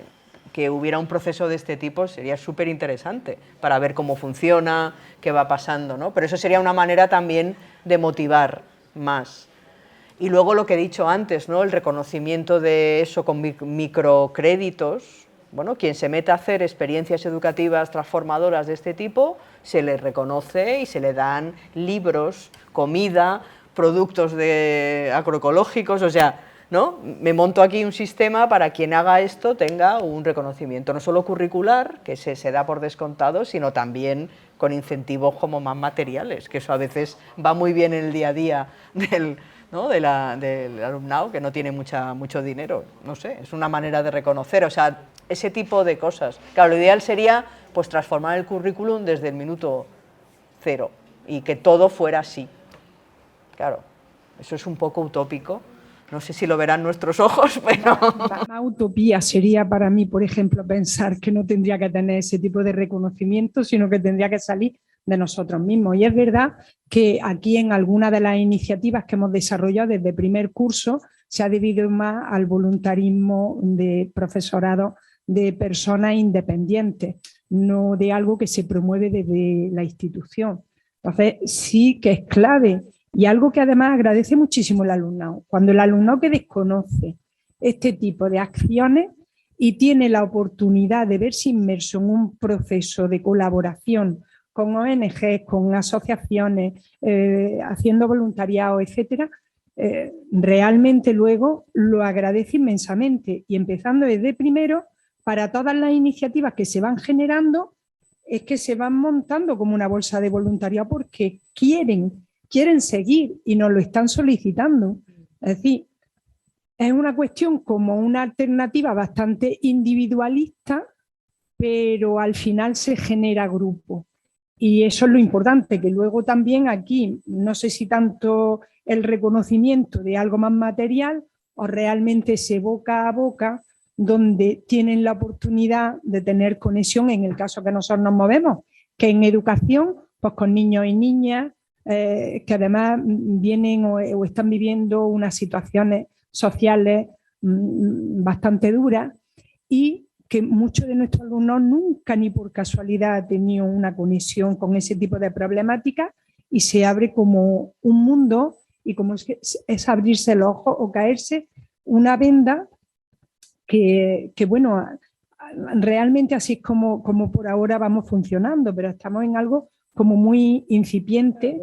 que hubiera un proceso de este tipo sería súper interesante para ver cómo funciona, qué va pasando, ¿no? Pero eso sería una manera también de motivar más. Y luego lo que he dicho antes, ¿no?, el reconocimiento de eso con microcréditos. Bueno, quien se meta a hacer experiencias educativas transformadoras de este tipo, se le reconoce y se le dan libros, comida, productos agroecológicos, o sea, ¿no?, me monto aquí un sistema para quien haga esto tenga un reconocimiento, no solo curricular, que se da por descontado, sino también con incentivos como más materiales, que eso a veces va muy bien en el día a día del alumnado, que no tiene mucho dinero. No sé, es una manera de reconocer, o sea, ese tipo de cosas. Claro, lo ideal sería pues transformar el currículum desde el minuto cero y que todo fuera así. Claro, eso es un poco utópico. No sé si lo verán nuestros ojos, pero... Una utopía sería para mí, por ejemplo, pensar que no tendría que tener ese tipo de reconocimiento, sino que tendría que salir de nosotros mismos. Y es verdad que aquí en algunas de las iniciativas que hemos desarrollado desde primer curso se ha debido más al voluntarismo de profesorado de personas independientes, no de algo que se promueve desde la institución. Entonces, sí que es clave Y algo que además agradece muchísimo el alumnado. Cuando el alumnado que desconoce este tipo de acciones y tiene la oportunidad de verse inmerso en un proceso de colaboración con ONGs, con asociaciones, haciendo voluntariado, etcétera, realmente luego lo agradece inmensamente. Y empezando desde primero, para todas las iniciativas que se van generando, es que se van montando como una bolsa de voluntariado porque quieren seguir y nos lo están solicitando. Es decir, es una cuestión como una alternativa bastante individualista, pero al final se genera grupo. Y eso es lo importante, que luego también aquí, no sé si tanto el reconocimiento de algo más material o realmente ese boca a boca, donde tienen la oportunidad de tener conexión, en el caso que nosotros nos movemos, que en educación, pues con niños y niñas, que además vienen o están viviendo unas situaciones sociales bastante duras y que muchos de nuestros alumnos nunca ni por casualidad han tenido una conexión con ese tipo de problemáticas y se abre como un mundo y como es abrirse el ojo o caerse una venda que bueno, realmente así es como por ahora vamos funcionando, pero estamos en algo como muy incipiente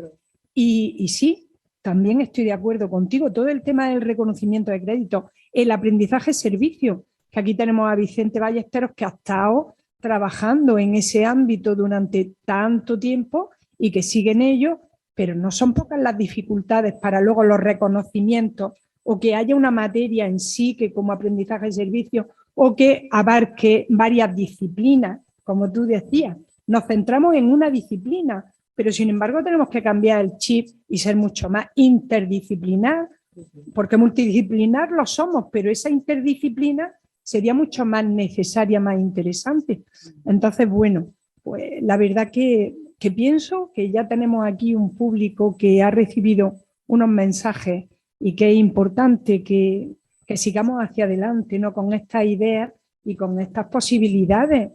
y sí, también estoy de acuerdo contigo, todo el tema del reconocimiento de crédito, el aprendizaje-servicio, que aquí tenemos a Vicente Ballesteros que ha estado trabajando en ese ámbito durante tanto tiempo y que sigue en ello, pero no son pocas las dificultades para luego los reconocimientos o que haya una materia en sí que como aprendizaje-servicio o que abarque varias disciplinas, como tú decías. Nos centramos en una disciplina, pero sin embargo tenemos que cambiar el chip y ser mucho más interdisciplinar, porque multidisciplinar lo somos, pero esa interdisciplina sería mucho más necesaria, más interesante. Entonces, bueno, pues la verdad que pienso que ya tenemos aquí un público que ha recibido unos mensajes y que es importante que sigamos hacia adelante, ¿no? Con estas ideas y con estas posibilidades,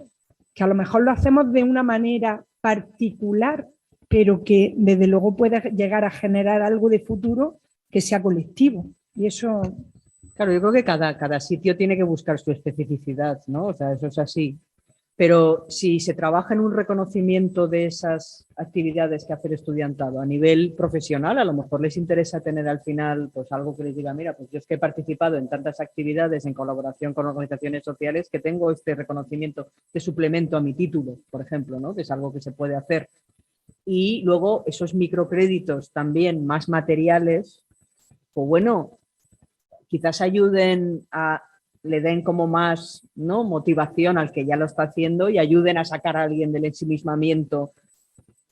que a lo mejor lo hacemos de una manera particular, pero que desde luego puede llegar a generar algo de futuro que sea colectivo. Y eso... Claro, yo creo que cada sitio tiene que buscar su especificidad, ¿no? O sea, eso es así. Pero si se trabaja en un reconocimiento de esas actividades que hace el estudiantado a nivel profesional, a lo mejor les interesa tener al final pues algo que les diga, mira, pues yo es que he participado en tantas actividades en colaboración con organizaciones sociales que tengo este reconocimiento de suplemento a mi título, por ejemplo, ¿no? Que es algo que se puede hacer. Y luego esos microcréditos también más materiales, pues bueno, quizás ayuden a... le den como más, ¿no?, motivación al que ya lo está haciendo y ayuden a sacar a alguien del ensimismamiento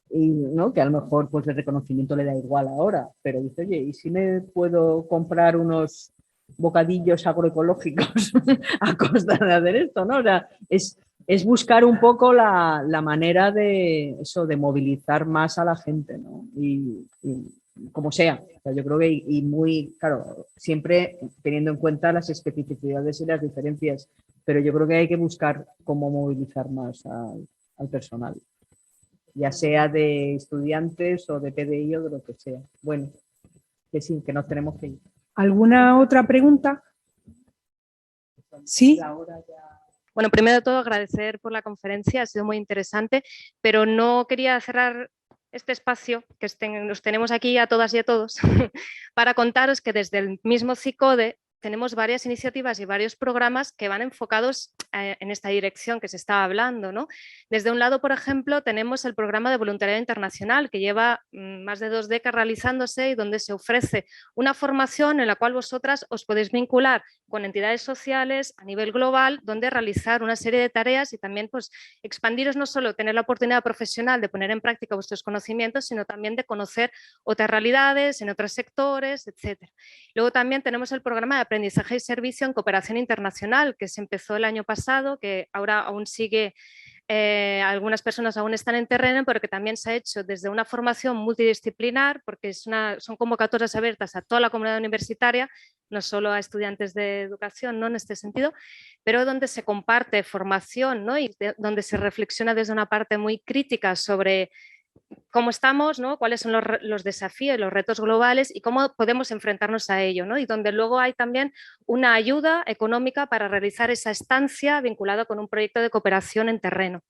y, ¿no?, que a lo mejor pues el reconocimiento le da igual ahora, pero dice, oye, ¿y si me puedo comprar unos bocadillos agroecológicos a costa de hacer esto, ¿no? O sea, es buscar un poco la manera de eso, de movilizar más a la gente, ¿no? Y como sea. O sea, yo creo que y muy, claro, siempre teniendo en cuenta las especificidades y las diferencias, pero yo creo que hay que buscar cómo movilizar más al personal, ya sea de estudiantes o de PDI o de lo que sea. Bueno, que sí, que nos tenemos que ir. ¿Alguna otra pregunta? Sí. Bueno, primero de todo agradecer por la conferencia, ha sido muy interesante, pero no quería cerrar este espacio que los tenemos aquí a todas y a todos para contaros que desde el mismo CICODE tenemos varias iniciativas y varios programas que van enfocados en esta dirección que se estaba hablando, ¿no? Desde un lado, por ejemplo, tenemos el programa de voluntariado internacional que lleva más de 2 décadas realizándose y donde se ofrece una formación en la cual vosotras os podéis vincular con entidades sociales a nivel global, donde realizar una serie de tareas y también pues, expandiros, no solo tener la oportunidad profesional de poner en práctica vuestros conocimientos, sino también de conocer otras realidades en otros sectores, etc. Luego también tenemos el programa de aprendizaje y servicio en cooperación internacional, que se empezó el año pasado, que ahora aún sigue, algunas personas aún están en terreno, pero que también se ha hecho desde una formación multidisciplinar, porque son convocatorias abiertas a toda la comunidad universitaria, no solo a estudiantes de educación, ¿no?, en este sentido, pero donde se comparte formación, ¿no?, y donde se reflexiona desde una parte muy crítica sobre cómo estamos, ¿no? Cuáles son los desafíos, los retos globales y cómo podemos enfrentarnos a ello, ¿no? Y donde luego hay también una ayuda económica para realizar esa estancia vinculada con un proyecto de cooperación en terreno.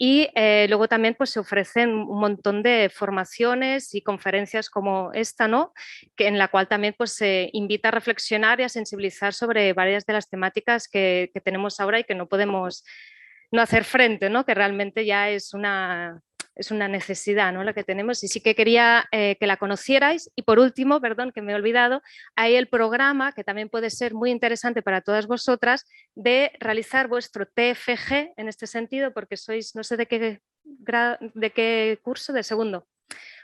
Y luego también pues, se ofrecen un montón de formaciones y conferencias como esta, ¿no? En la cual también pues, se invita a reflexionar y a sensibilizar sobre varias de las temáticas que tenemos ahora y que no podemos no hacer frente, ¿no? Que realmente ya es una necesidad, ¿no? La que tenemos, y sí que quería que la conocierais. Y por último, perdón que me he olvidado, hay el programa que también puede ser muy interesante para todas vosotras de realizar vuestro TFG en este sentido, porque sois, no sé de qué curso, de segundo.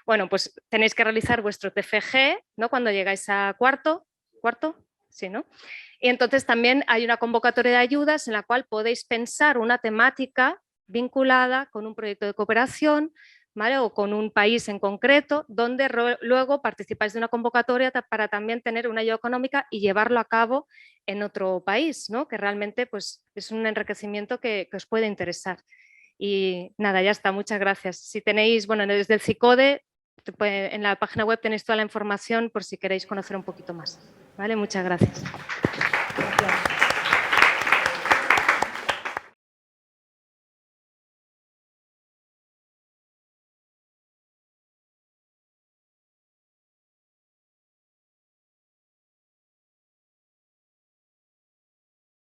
Bueno, pues tenéis que realizar vuestro TFG, ¿no? Cuando llegáis a cuarto, sí, ¿no? Y entonces también hay una convocatoria de ayudas en la cual podéis pensar una temática vinculada con un proyecto de cooperación, ¿vale? O con un país en concreto, donde luego participáis de una convocatoria para también tener una ayuda económica y llevarlo a cabo en otro país, ¿no? Que realmente pues, es un enriquecimiento que os puede interesar. Y nada, ya está, muchas gracias. Si tenéis, bueno, desde el CICODE, en la página web tenéis toda la información por si queréis conocer un poquito más. ¿Vale? Muchas gracias.